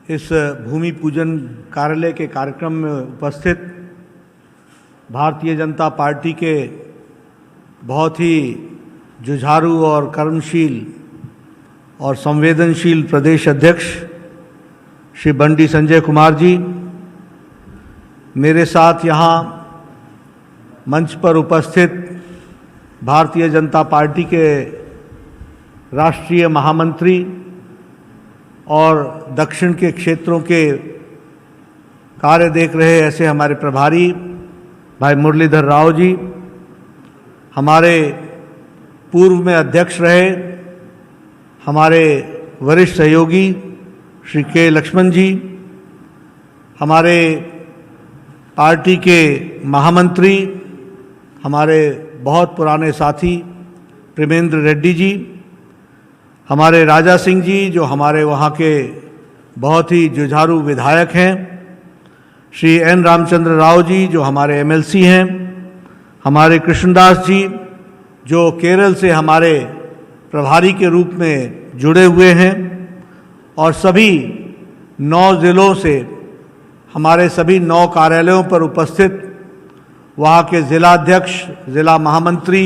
इस भूमि पूजन कार्यालय के कार्यक्रम में उपस्थित भारतीय जनता पार्टी के बहुत ही जुझारू और कर्मशील और संवेदनशील प्रदेश अध्यक्ष श्री बंडी संजय कुमार जी, मेरे साथ यहाँ मंच पर उपस्थित भारतीय जनता पार्टी के राष्ट्रीय महामंत्री और दक्षिण के क्षेत्रों के कार्य देख रहे ऐसे हमारे प्रभारी भाई मुरलीधर राव जी, हमारे पूर्व में अध्यक्ष रहे हमारे वरिष्ठ सहयोगी श्री के लक्ष्मण जी, हमारे पार्टी के महामंत्री हमारे बहुत पुराने साथी प्रेमेंद्र रेड्डी जी, हमारे राजा सिंह जी जो हमारे वहाँ के बहुत ही जुझारू विधायक हैं, श्री एन रामचंद्र राव जी जो हमारे एमएलसी हैं, हमारे कृष्णदास जी जो केरल से हमारे प्रभारी के रूप में जुड़े हुए हैं, और सभी 9 जिलों से हमारे सभी 9 कार्यालयों पर उपस्थित वहाँ के जिलाध्यक्ष, जिला महामंत्री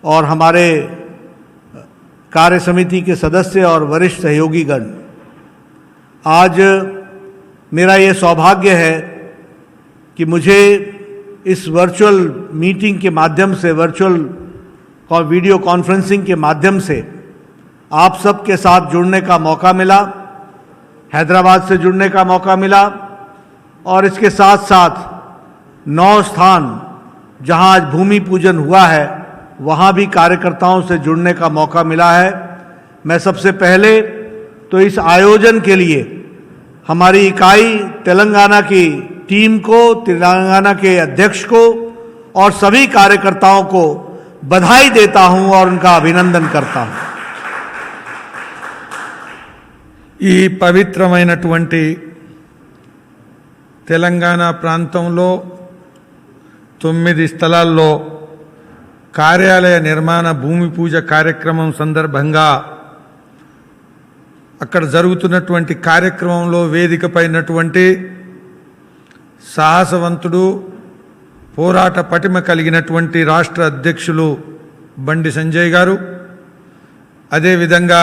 और हमारे कार्य समिति के सदस्य और वरिष्ठ सहयोगीगण। आज मेरा ये सौभाग्य है कि मुझे इस वर्चुअल मीटिंग के माध्यम से, वर्चुअल वीडियो कॉन्फ्रेंसिंग के माध्यम से आप सब के साथ जुड़ने का मौका मिला, हैदराबाद से जुड़ने का मौका मिला, और इसके साथ साथ 9 स्थान जहां आज भूमि पूजन हुआ है वहां भी कार्यकर्ताओं से जुड़ने का मौका मिला है। मैं सबसे पहले तो इस आयोजन के लिए हमारी इकाई तेलंगाना की टीम को, तेलंगाना के अध्यक्ष को और सभी कार्यकर्ताओं को बधाई देता हूं और उनका अभिनंदन करता हूं। ఈ పవిత్రమైనటువంటి తెలంగాణ ప్రాంతంలో 9 స్థలాల్లో కార్యాలయ నిర్మాణ భూమి పూజ కార్యక్రమం సందర్భంగా అక్కడ జరుగుతున్నటువంటి కార్యక్రమంలో వేదికపైనటువంటి సాహసవంతుడు, పోరాట పటిమ కలిగినటువంటి రాష్ట్ర అధ్యక్షులు బండి సంజయ్ గారు, అదేవిధంగా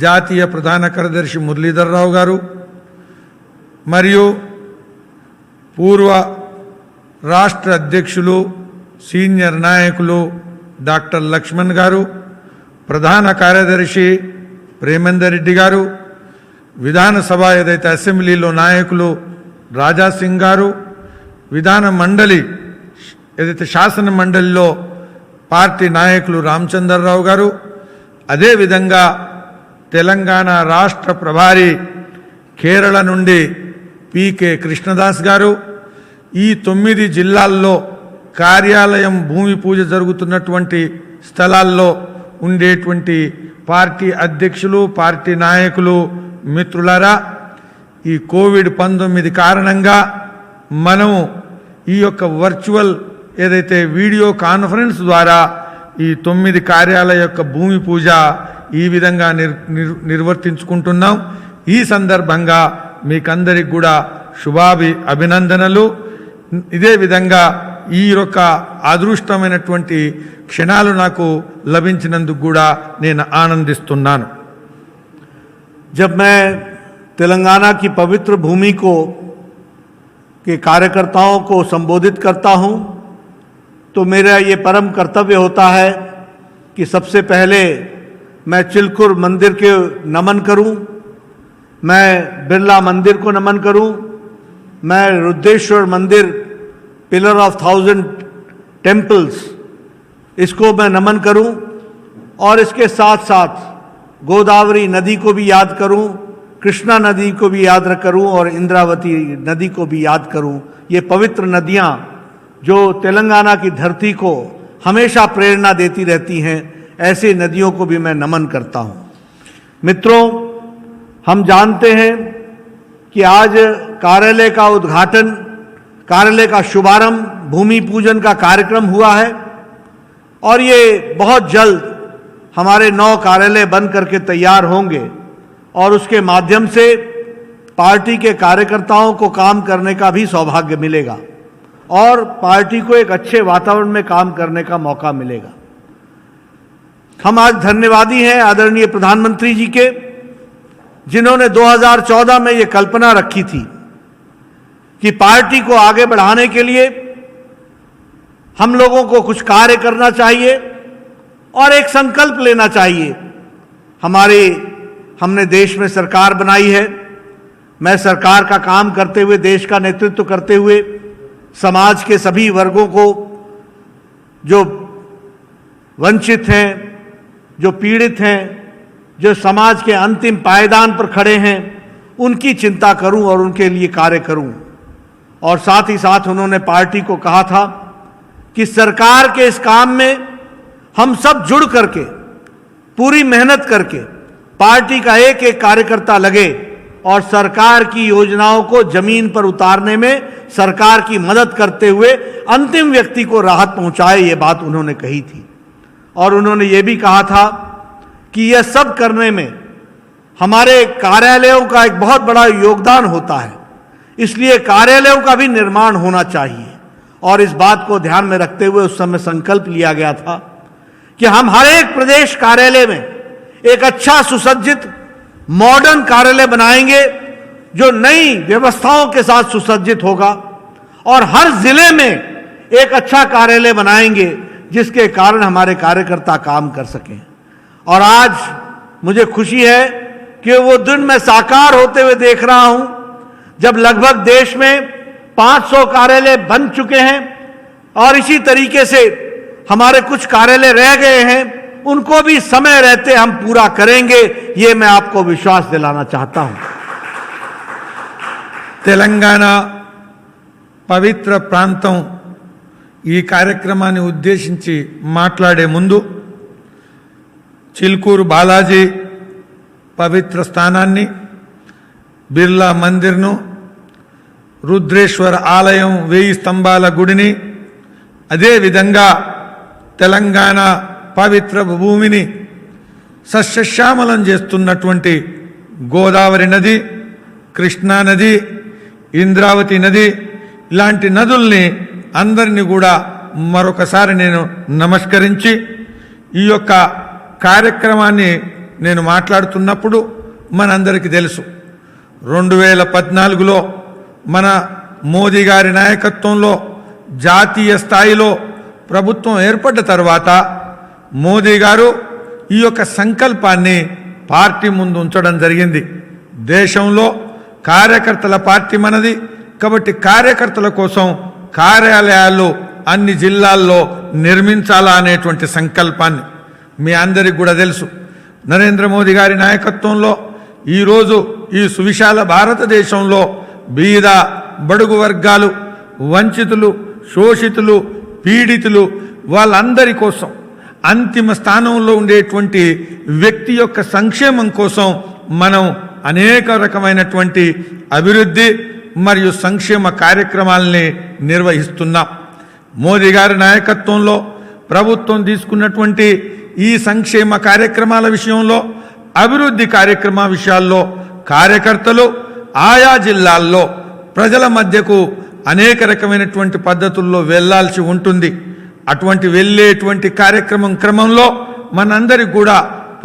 జాతీయ ప్రధాన కార్యదర్శి మురళీధర్ రావు గారు, మరియు పూర్వ రాష్ట్ర అధ్యక్షులు సీనియర్ నాయకులు డాక్టర్ లక్ష్మణ్ గారు, ప్రధాన కార్యదర్శి ప్రేమేందర్ రెడ్డి గారు, విధానసభ ఏదైతే అసెంబ్లీలో నాయకులు రాజా సింగ్ గారు, విధాన మండలి ఏదైతే శాసన మండలిలో పార్టీ నాయకులు రామచంద్రరావు గారు, అదేవిధంగా తెలంగాణ రాష్ట్ర ప్రభారి కేరళ నుండి పీకే కృష్ణదాస్ గారు, ఈ 9 జిల్లాల్లో కార్యాలయం భూమి పూజ జరుగుతున్నటువంటి స్థలాల్లో ఉండేటువంటి పార్టీ అధ్యక్షులు, పార్టీ నాయకులు, మిత్రులారా, ఈ కోవిడ్-19 కారణంగా మనం ఈ యొక్క వర్చువల్ ఏదైతే వీడియో కాన్ఫరెన్స్ ద్వారా ఈ 9 కార్యాలయ యొక్క భూమి పూజ ఈ విధంగా నిర్వర్తించుకుంటున్నాం. ఈ సందర్భంగా మీకందరికి కూడా అభినందనలు. ఇదే విధంగా ఈ యొక్క అదృష్టమైనటువంటి క్షణాలు నాకు లభించినందుకు కూడా నేను ఆనందిస్తున్నాను. जब मैं तेलंगाना की पवित्र भूमि को के कार्यकर्ताओं को संबोधित करता हूं तो मेरा ये परम कर्तव्य होता है कि सबसे पहले मैं चिलकुर मंदिर के नमन करूं, मैं बिरला मंदिर को नमन करूं, मैं रुद्रेश्वर मंदिर पिलर ऑफ 1000 टेम्पल्स इसको मैं नमन करूं, और इसके साथ साथ गोदावरी नदी को भी याद करूं, कृष्णा नदी को भी याद करूं और इंद्रावती नदी को भी याद करूं। ये पवित्र नदियां जो तेलंगाना की धरती को हमेशा प्रेरणा देती रहती हैं, ऐसे नदियों को भी मैं नमन करता हूं। मित्रों, हम जानते हैं कि आज कार्यालय का उद्घाटन, कार्यालय का शुभारंभ, भूमि पूजन का कार्यक्रम हुआ है, और ये बहुत जल्द हमारे 9 कार्यालय बन करके तैयार होंगे और उसके माध्यम से पार्टी के कार्यकर्ताओं को काम करने का भी सौभाग्य मिलेगा और पार्टी को एक अच्छे वातावरण में काम करने का मौका मिलेगा। हम आज धन्यवादी हैं आदरणीय प्रधानमंत्री जी के, जिन्होंने 2014 में ये कल्पना रखी थी कि पार्टी को आगे बढ़ाने के लिए हम लोगों को कुछ कार्य करना चाहिए और एक संकल्प लेना चाहिए। हमने देश में सरकार बनाई है। मैं सरकार का काम करते हुए, देश का नेतृत्व करते हुए समाज के सभी वर्गों को, जो वंचित हैं, जो पीड़ित हैं, जो समाज के अंतिम पायदान पर खड़े हैं, उनकी चिंता करूं और उनके लिए कार्य करूं। और साथ ही साथ उन्होंने पार्टी को कहा था कि सरकार के इस काम में हम सब जुड़ करके, पूरी मेहनत करके, पार्टी का एक एक कार्यकर्ता लगे और सरकार की योजनाओं को जमीन पर उतारने में सरकार की मदद करते हुए अंतिम व्यक्ति को राहत पहुंचाए। ये बात उन्होंने कही थी। और उन्होंने ये भी कहा था कि यह सब करने में हमारे कार्यालयों का एक बहुत बड़ा योगदान होता है, इसलिए कार्यालयों का भी निर्माण होना चाहिए। और इस बात को ध्यान में रखते हुए उस समय संकल्प लिया गया था कि हम हर एक प्रदेश कार्यालय में एक अच्छा सुसज्जित मॉडर्न कार्यालय बनाएंगे जो नई व्यवस्थाओं के साथ सुसज्जित होगा, और हर जिले में एक अच्छा कार्यालय बनाएंगे जिसके कारण हमारे कार्यकर्ता काम कर सकें। और आज मुझे खुशी है कि वो दिन मैं साकार होते हुए देख रहा हूं जब लगभग देश में 500 कार्यालय बन चुके हैं और इसी तरीके से हमारे कुछ कार्यालय रह गए हैं, उनको भी समय रहते हम पूरा करेंगे, ये मैं आपको विश्वास दिलाना चाहता हूं। తెలంగాణ పవిత్ర ప్రాంతం ఈ కార్యక్రమాన్ని ఉద్దేశించి మాట్లాడే ముందు చిల్కూరు బాలాజీ పవిత్ర స్థానాన్ని, బిర్లా మందిర్ను, రుద్రేశ్వర ఆలయం, 1000 స్తంభాల గుడిని, అదేవిధంగా తెలంగాణ పవిత్ర భూమిని సస్యశ్యామలం చేస్తున్నటువంటి గోదావరి నది, కృష్ణా నది, ఇంద్రావతి నది, ఇలాంటి నదుల్ని అందరినీ కూడా మరొకసారి నేను నమస్కరించి ఈ యొక్క కార్యక్రమాన్ని నేను మాట్లాడుతున్నప్పుడు మనందరికీ తెలుసు 2014లో మన మోదీ గారి నాయకత్వంలో జాతీయ స్థాయిలో ప్రభుత్వం ఏర్పడ్డ తర్వాత మోదీ గారు ఈ యొక్క సంకల్పాన్ని పార్టీ ముందు ఉంచడం జరిగింది. దేశంలో కార్యకర్తల పార్టీ మనది కాబట్టి కార్యకర్తల కోసం కార్యాలయాలు అన్ని జిల్లాల్లో నిర్మించాలా అనేటువంటి సంకల్పాన్ని మీ అందరికీ కూడా తెలుసు. నరేంద్ర మోదీ గారి నాయకత్వంలో ఈరోజు ఈ సువిశాల భారతదేశంలో బీద బడుగు వర్గాలు, వంచితులు, శోషితులు, పీడితులు, వాళ్ళందరి కోసం అంతిమ స్థానంలో ఉండేటువంటి వ్యక్తి యొక్క సంక్షేమం కోసం మనం అనేక రకమైనటువంటి అభివృద్ధి మరియు సంక్షేమ కార్యక్రమాలని నిర్వహిస్తున్నాం. మోదీ గారి నాయకత్వంలో ప్రభుత్వం తీసుకున్నటువంటి ఈ సంక్షేమ కార్యక్రమాల విషయంలో, అభివృద్ధి కార్యక్రమ విషయాల్లో కార్యకర్తలు ఆయా జిల్లాల్లో ప్రజల మధ్యకు అనేక రకమైనటువంటి పద్ధతుల్లో వెళ్లాల్సి ఉంటుంది. అటువంటి వెళ్ళేటువంటి కార్యక్రమం క్రమంలో మనందరికి కూడా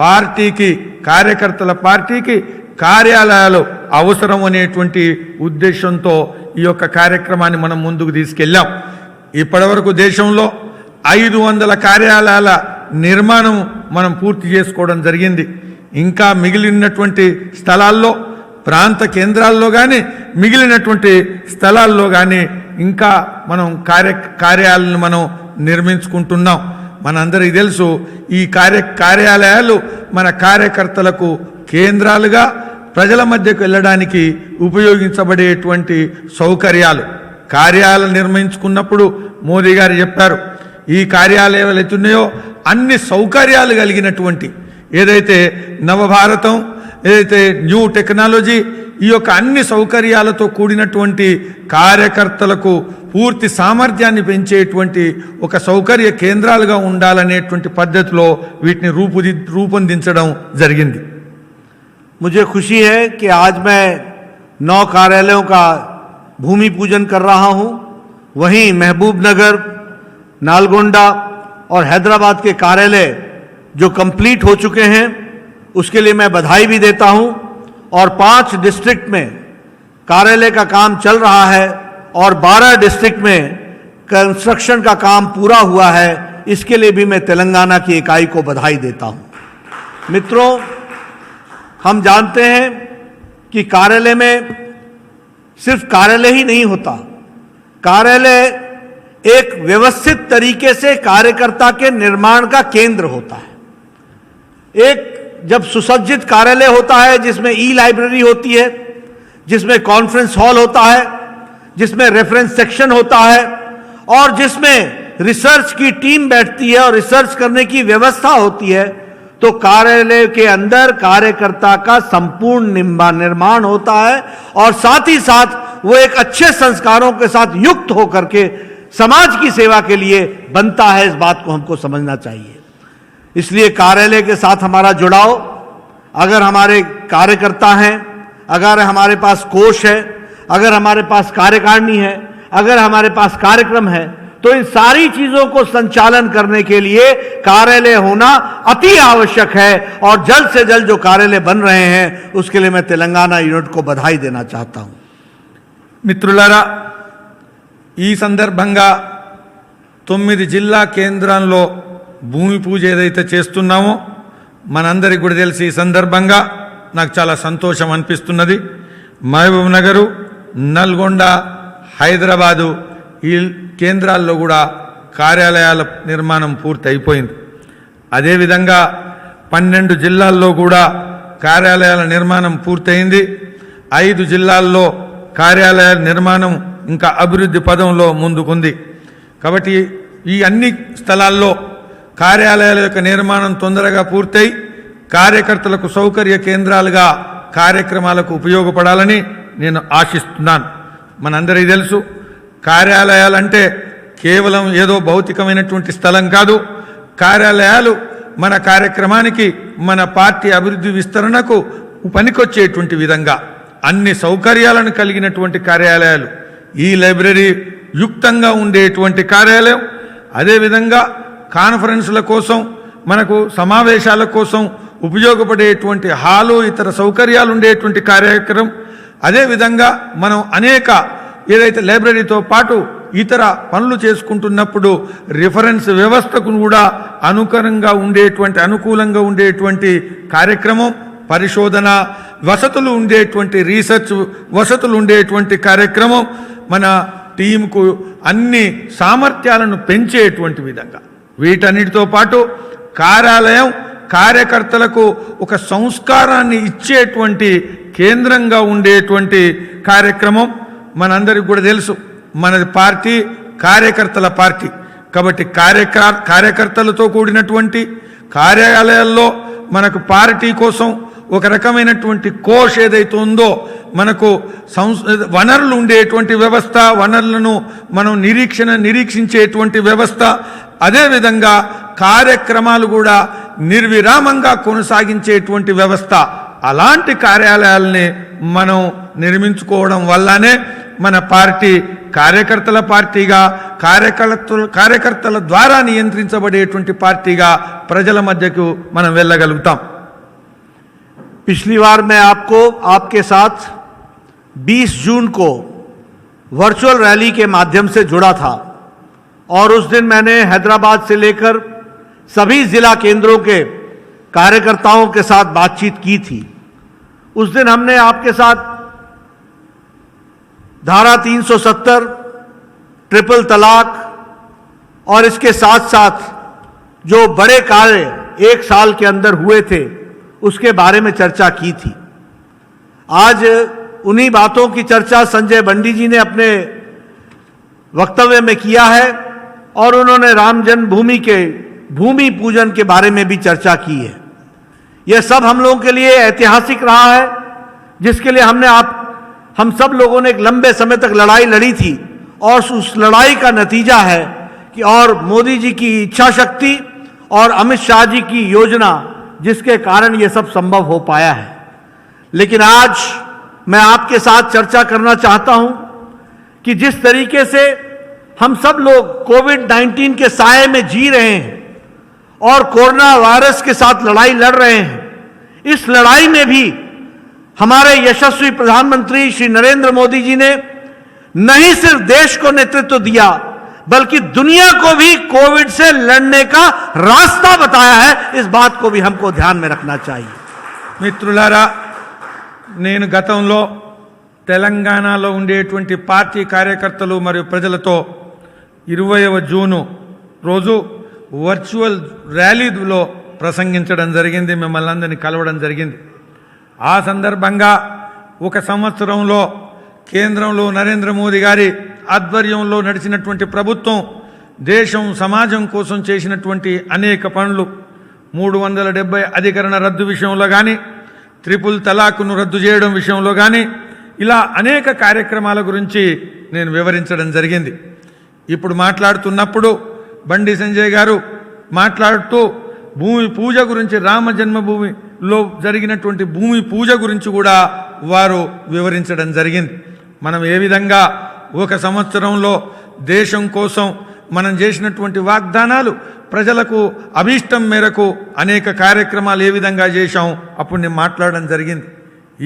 పార్టీకి, కార్యకర్తల పార్టీకి కార్యాలయాలు అవసరం అనేటువంటి ఉద్దేశంతో ఈ యొక్క కార్యక్రమాన్ని మనం ముందుకు తీసుకెళ్ళాం. ఇప్పటివరకు దేశంలో 500 కార్యాలయాల నిర్మాణం మనం పూర్తి చేసుకోవడం జరిగింది. ఇంకా మిగిలినటువంటి స్థలాల్లో, ప్రాంత కేంద్రాల్లో కానీ మిగిలినటువంటి స్థలాల్లో కానీ ఇంకా మనం కార్యాలయాలను మనం నిర్మించుకుంటున్నాం. మనందరికీ తెలుసు ఈ కార్యాలయాలు మన కార్యకర్తలకు కేంద్రాలుగా ప్రజల మధ్యకు వెళ్ళడానికి ఉపయోగించబడేటువంటి సౌకర్యాలు. కార్యాలయాలు నిర్మించుకున్నప్పుడు మోదీ గారు చెప్పారు, ఈ కార్యాలయాలు ఎత్తున్నాయో అన్ని సౌకర్యాలు కలిగినటువంటి, ఏదైతే నవభారతం, ఏదైతే న్యూ టెక్నాలజీ, ఈ యొక్క అన్ని సౌకర్యాలతో కూడినటువంటి కార్యకర్తలకు పూర్తి సామర్థ్యాన్ని పెంచేటువంటి ఒక సౌకర్య కేంద్రాలుగా ఉండాలనేటువంటి పద్ధతిలో వీటిని రూపొందించడం జరిగింది. मुझे खुशी है कि आज मैं 9 कार्यालयों का भूमि पूजन कर रहा हूं। वहीं महबूबनगर, नालगोंडा और हैदराबाद के कार्यालय जो कंप्लीट हो चुके हैं उसके लिए मैं बधाई भी देता हूं, और 5 डिस्ट्रिक्ट में कार्यालय का काम चल रहा है और 12 डिस्ट्रिक्ट में कंस्ट्रक्शन का काम पूरा हुआ है। इसके लिए भी मैं तेलंगाना की इकाई को बधाई देता हूं। मित्रों, हम जानते हैं कि कार्यालय में सिर्फ कार्यालय ही नहीं होता, कार्यालय एक व्यवस्थित तरीके से कार्यकर्ता के निर्माण का केंद्र होता है। एक जब सुसज्जित कार्यालय होता है जिसमें ई लाइब्रेरी होती है, जिसमें कॉन्फ्रेंस हॉल होता है, जिसमें रेफरेंस सेक्शन होता है और जिसमें रिसर्च की टीम बैठती है और रिसर्च करने की व्यवस्था होती है, तो कार्यालय के अंदर कार्यकर्ता का संपूर्ण निर्माण होता है और साथ ही साथ वो एक अच्छे संस्कारों के साथ युक्त होकर के समाज की सेवा के लिए बनता है। इस बात को हमको समझना चाहिए। इसलिए कार्यालय के साथ हमारा जुड़ाव, अगर हमारे कार्यकर्ता हैं, अगर हमारे पास कोष है, अगर हमारे पास कार्यकारिणी है, अगर हमारे पास कार्यक्रम है, तो इन सारी चीजों को संचालन करने के लिए कार्यालय होना अति आवश्यक है। और जल्द से जल्द जो कार्यालय बन रहे हैं उसके लिए मैं तेलंगाना यूनिट को बधाई देना चाहता हूं। మిత్రులారా, ఈ సందర్భంగా 9 జిల్లా కేంద్రాల్లో భూమి పూజ ఏదైతే చేస్తున్నామో మనందరికీ కూడా తెలిసి ఈ సందర్భంగా నాకు చాలా సంతోషం అనిపిస్తున్నది. మహబూబ్ నగరు, నల్గొండ, హైదరాబాదు ఈ కేంద్రాల్లో కూడా కార్యాలయాల నిర్మాణం పూర్తి అయిపోయింది. అదేవిధంగా 12 జిల్లాల్లో కూడా కార్యాలయాల నిర్మాణం పూర్తయింది. 5 జిల్లాల్లో కార్యాలయాల నిర్మాణం ఇంకా అభివృద్ధి పదంలో ముందుకుంది. కాబట్టి ఈ అన్ని స్థలాల్లో కార్యాలయాల యొక్క నిర్మాణం తొందరగా పూర్తయి కార్యకర్తలకు సౌకర్య కేంద్రాలుగా కార్యక్రమాలకు ఉపయోగపడాలని నేను ఆశిస్తున్నాను. మనందరికీ తెలుసు, కార్యాలయాలంటే కేవలం ఏదో భౌతికమైనటువంటి స్థలం కాదు. కార్యాలయాలు మన కార్యక్రమానికి, మన పార్టీ అభివృద్ధి విస్తరణకు పనికొచ్చేటువంటి విధంగా అన్ని సౌకర్యాలను కలిగినటువంటి కార్యాలయాలు, ఈ లైబ్రరీ యుక్తంగా ఉండేటువంటి కార్యాలయం, అదేవిధంగా కాన్ఫరెన్స్ల కోసం, మనకు సమావేశాల కోసం ఉపయోగపడేటువంటి హాలు, ఇతర సౌకర్యాలు ఉండేటువంటి కార్యక్రమం, అదేవిధంగా మనం అనేక ఏదైతే లైబ్రరీతో పాటు ఇతర పనులు చేసుకుంటున్నప్పుడు రిఫరెన్స్ వ్యవస్థకు కూడా అనుకూలంగా ఉండేటువంటి కార్యక్రమం, పరిశోధన వసతులు ఉండేటువంటి, రీసెర్చ్ వసతులు ఉండేటువంటి కార్యక్రమం, మన టీంకు అన్ని సామర్థ్యాలను పెంచేటువంటి విధంగా, వీటన్నిటితో పాటు కార్యాలయం కార్యకర్తలకు ఒక సంస్కారాన్ని ఇచ్చేటువంటి కేంద్రంగా ఉండేటువంటి కార్యక్రమం. మనందరికీ కూడా తెలుసు, మనది పార్టీ కార్యకర్తల పార్టీ. కాబట్టి కార్యకర్తలతో కూడినటువంటి కార్యాలయాల్లో మనకు పార్టీ కోసం ఒక రకమైనటువంటి కోష్ ఏదైతే ఉందో, మనకు వనరులు ఉండేటువంటి వ్యవస్థ, వనరులను మనం నిరీక్షించేటువంటి వ్యవస్థ, అదేవిధంగా కార్యక్రమాలు కూడా నిర్విరామంగా కొనసాగించేటువంటి వ్యవస్థ, అలాంటి కార్యాలయాలని మనం నిర్మించుకోవడం వల్లనే మన పార్టీ కార్యకర్తల పార్టీగా, కార్యకర్తల ద్వారా నియంత్రించబడేటువంటి పార్టీగా ప్రజల మధ్యకు మనం వెళ్ళగలుగుతాం. पिछली बार मैं आपको आपके साथ 20 जून को वर्चुअल रैली के माध्यम से जुड़ा था और उस दिन मैंने हैदराबाद से लेकर सभी जिला केंद्रों के कार्यकर्ताओं के साथ बातचीत की थी। उस दिन हमने आपके साथ धारा 370, ट्रिपल तलाक और इसके साथ साथ जो बड़े कार्य 1 साल के अंदर हुए थे उसके बारे में चर्चा की थी। आज उन्हीं बातों की चर्चा संजय बंडी जी ने अपने वक्तव्य में किया है और उन्होंने राम जन्मभूमि के भूमि पूजन के बारे में भी चर्चा की है। यह सब हम लोगों के लिए ऐतिहासिक रहा है, जिसके लिए हम सब लोगों ने एक लंबे समय तक लड़ाई लड़ी थी और उस लड़ाई का नतीजा है कि और मोदी जी की इच्छा शक्ति और अमित शाह जी की योजना, जिसके कारण यह सब संभव हो पाया है। लेकिन आज मैं आपके साथ चर्चा करना चाहता हूं कि जिस तरीके से हम सब लोग कोविड-19 के साए में जी रहे हैं और कोरोना वायरस के साथ लड़ाई लड़ रहे हैं, इस लड़ाई में भी हमारे यशस्वी प्रधानमंत्री श्री नरेंद्र मोदी जी ने नहीं सिर्फ देश को नेतृत्व दिया बल्कि दुनिया को भी कोविड से लड़ने का रास्ता बताया है। इस बात को भी हमको ध्यान में रखना चाहिए। మిత్రులారా, నేను గతంలో తెలంగాణలో ఉండేటువంటి పార్టీ కార్యకర్తలు మరియు ప్రజలతో 20వ జూన్ రోజు వర్చువల్ ర్యాలీలో ప్రసంగించడం జరిగింది, మిమ్మల్ని అందరినీ కలవడం జరిగింది. ఆ సందర్భంగా ఒక సంవత్సరంలో కేంద్రంలో నరేంద్ర మోదీ గారి ఆధ్వర్యంలో నడిచినటువంటి ప్రభుత్వం దేశం సమాజం కోసం చేసినటువంటి అనేక పనులు, 370 అధికరణ రద్దు విషయంలో కానీ, ట్రిపుల్ తలాక్ను రద్దు చేయడం విషయంలో కానీ, ఇలా అనేక కార్యక్రమాల గురించి నేను వివరించడం జరిగింది. ఇప్పుడు మాట్లాడుతున్నప్పుడు బండి సంజయ్ గారు మాట్లాడుతూ భూమి పూజ గురించి, రామ జన్మభూమిలో జరిగినటువంటి భూమి పూజ గురించి కూడా వారు వివరించడం జరిగింది. మనం ఏ విధంగా ఒక సంవత్సరంలో దేశం కోసం మనం చేసినటువంటి వాగ్దానాలు, ప్రజలకు అభీష్టం మేరకు అనేక కార్యక్రమాలు ఏ విధంగా చేశాం అప్పుడు నేను మాట్లాడడం జరిగింది.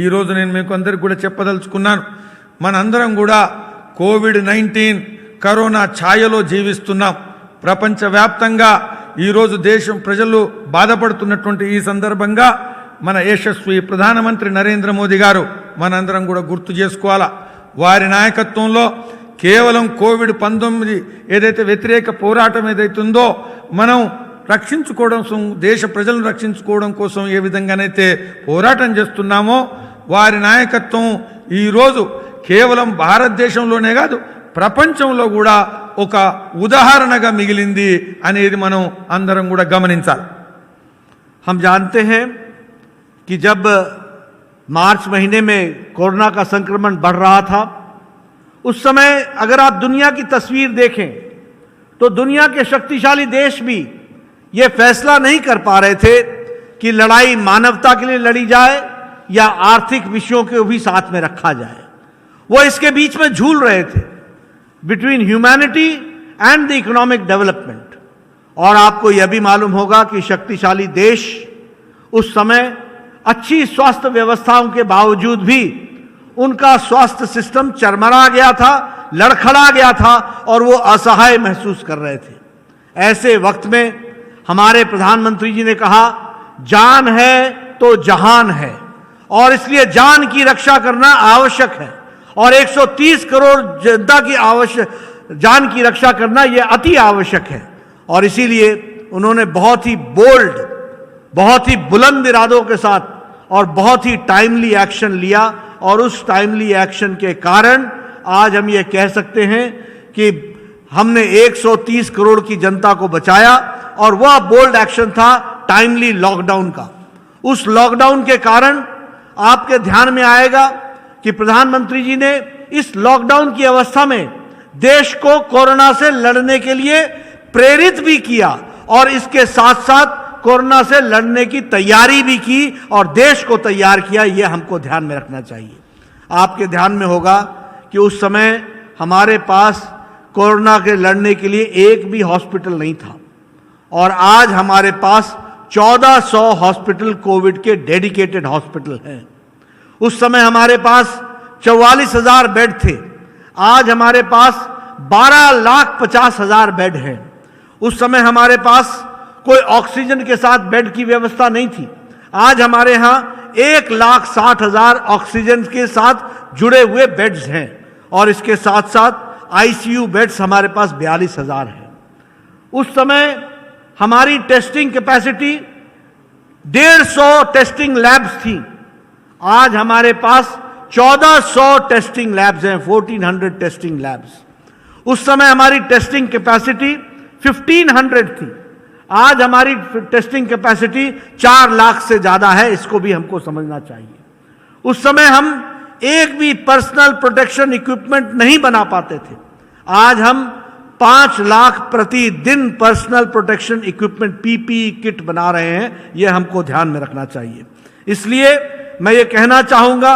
ఈరోజు నేను మీకు అందరికి కూడా చెప్పదలుచుకున్నాను, మనందరం కూడా కోవిడ్-19 కరోనా ఛాయలో జీవిస్తున్నాం. ప్రపంచవ్యాప్తంగా ఈరోజు దేశం ప్రజలు బాధపడుతున్నటువంటి ఈ సందర్భంగా మన యశస్వి ప్రధానమంత్రి నరేంద్ర మోదీ గారు మనందరం కూడా గుర్తు చేసుకోవాలా. వారి నాయకత్వంలో కేవలం కోవిడ్-19 ఏదైతే వ్యతిరేక పోరాటం ఏదైతుందో మనం రక్షించుకోవడం, దేశ ప్రజలను రక్షించుకోవడం కోసం ఏ విధంగానైతే పోరాటం చేస్తున్నామో, వారి నాయకత్వం ఈరోజు కేవలం భారతదేశంలోనే కాదు ప్రపంచంలో కూడా ఒక ఉదాహరణగా మిగిలింది అనేది మనం అందరం కూడా గమనించాలి. हम जानते हैं कि जब मार्च महीने में कोरोना का संक्रमण बढ़ रहा था, उस समय अगर आप दुनिया की तस्वीर देखें तो दुनिया के शक्तिशाली देश भी ये फैसला नहीं कर पा रहे थे कि लड़ाई मानवता के लिए लड़ी जाए या आर्थिक विषयों को भी साथ में रखा जाए। वो इसके बीच में झूल रहे थे, between humanity and the economic development. और आपको यह भी मालूम होगा कि शक्तिशाली देश उस समय अच्छी स्वास्थ्य व्यवस्थाओं के बावजूद भी उनका स्वास्थ्य सिस्टम चरमरा गया था, लड़खड़ा गया था और वो असहाय महसूस कर रहे थे। ऐसे वक्त में हमारे प्रधानमंत्री जी ने कहा, जान है तो जहान है, और इसलिए जान की रक्षा करना आवश्यक है और 130 करोड़ जनता की जान की रक्षा करना यह अति आवश्यक है। और इसीलिए उन्होंने बहुत ही बोल्ड, बहुत ही बुलंद इरादों के साथ और बहुत ही टाइमली एक्शन लिया, और उस टाइमली एक्शन के कारण आज हम ये कह सकते हैं कि हमने 130 करोड़ की जनता को बचाया। और वह बोल्ड एक्शन था टाइमली लॉकडाउन का। उस लॉकडाउन के कारण आपके ध्यान में आएगा कि प्रधानमंत्री जी ने इस लॉकडाउन की अवस्था में देश को कोरोना से लड़ने के लिए प्रेरित भी किया और इसके साथ साथ कोरोना से लड़ने की तैयारी भी की और देश को तैयार किया। यह हमको ध्यान में रखना चाहिए। आपके ध्यान में होगा कि उस समय हमारे पास कोरोना के लड़ने के लिए एक भी हॉस्पिटल नहीं था, और आज हमारे पास 1400 हॉस्पिटल कोविड के डेडिकेटेड हॉस्पिटल हैं। उस समय हमारे पास 44,000 बेड थे, आज हमारे पास 12,50,000 बेड हैं। उस समय हमारे पास कोई ऑक्सीजन के साथ बेड की व्यवस्था नहीं थी, आज हमारे यहाँ 1,60,000 ऑक्सीजन के साथ जुड़े हुए बेड्स हैं, और इसके साथ साथ आईसीयू बेड्स हमारे पास 42,000 हैं। उस समय हमारी टेस्टिंग कैपेसिटी 150 टेस्टिंग लैब्स थी, आज हमारे पास 1400 टेस्टिंग लैब्स हैं, 1400 टेस्टिंग लैब्स। उस समय हमारी टेस्टिंग कैपेसिटी 1500 थी, आज हमारी टेस्टिंग कैपेसिटी 4 लाख से ज्यादा है। इसको भी हमको समझना चाहिए। उस समय हम एक भी पर्सनल प्रोटेक्शन इक्विपमेंट नहीं बना पाते थे, आज हम 5 लाख प्रतिदिन personal protection equipment PPE kit बना रहे हैं। यह हमको ध्यान में रखना चाहिए। इसलिए मैं ये कहना चाहूंगा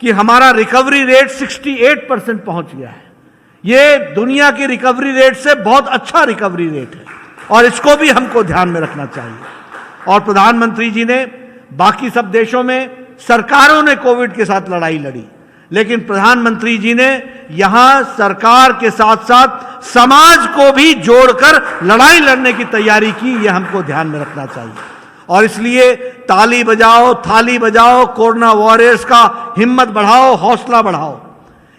कि हमारा रिकवरी रेट 68% पहुंच गया है। ये दुनिया की रिकवरी रेट से बहुत अच्छा रिकवरी रेट है और इसको भी हमको ध्यान में रखना चाहिए। और प्रधानमंत्री जी ने, बाकी सब देशों में सरकारों ने कोविड के साथ लड़ाई लड़ी, लेकिन प्रधानमंत्री जी ने यहां सरकार के साथ साथ समाज को भी जोड़कर लड़ाई लड़ने की तैयारी की। ये हमको ध्यान में रखना चाहिए और इसलिए ताली बजाओ, थाली बजाओ, कोरोना वॉरियर्स का हिम्मत बढ़ाओ, हौसला बढ़ाओ।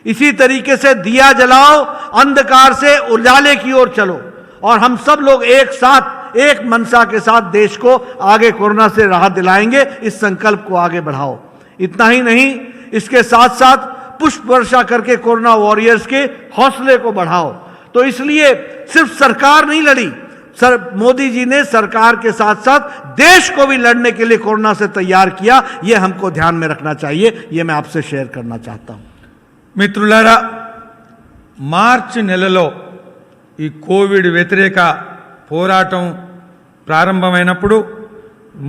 इसी तरीके से दिया जलाओ, अंधकार से उजाले की ओर चलो और हम सब लोग एक साथ, एक मनसा के साथ देश को आगे कोरोना से राहत दिलाएंगे। इस संकल्प को आगे बढ़ाओ। इतना ही नहीं, इसके साथ साथ पुष्प वर्षा करके कोरोना वॉरियर्स के हौसले को बढ़ाओ। तो इसलिए सिर्फ सरकार नहीं लड़ी, मोदी जी ने सरकार के साथ साथ देश को भी लड़ने के लिए कोरोना से तैयार किया। यह हमको ध्यान में रखना चाहिए। यह मैं आपसे शेयर करना चाहता हूं। మిత్రులారా, మార్చి నెలలో ఈ కోవిడ్ వ్యతిరేక పోరాటం ప్రారంభమైనప్పుడు,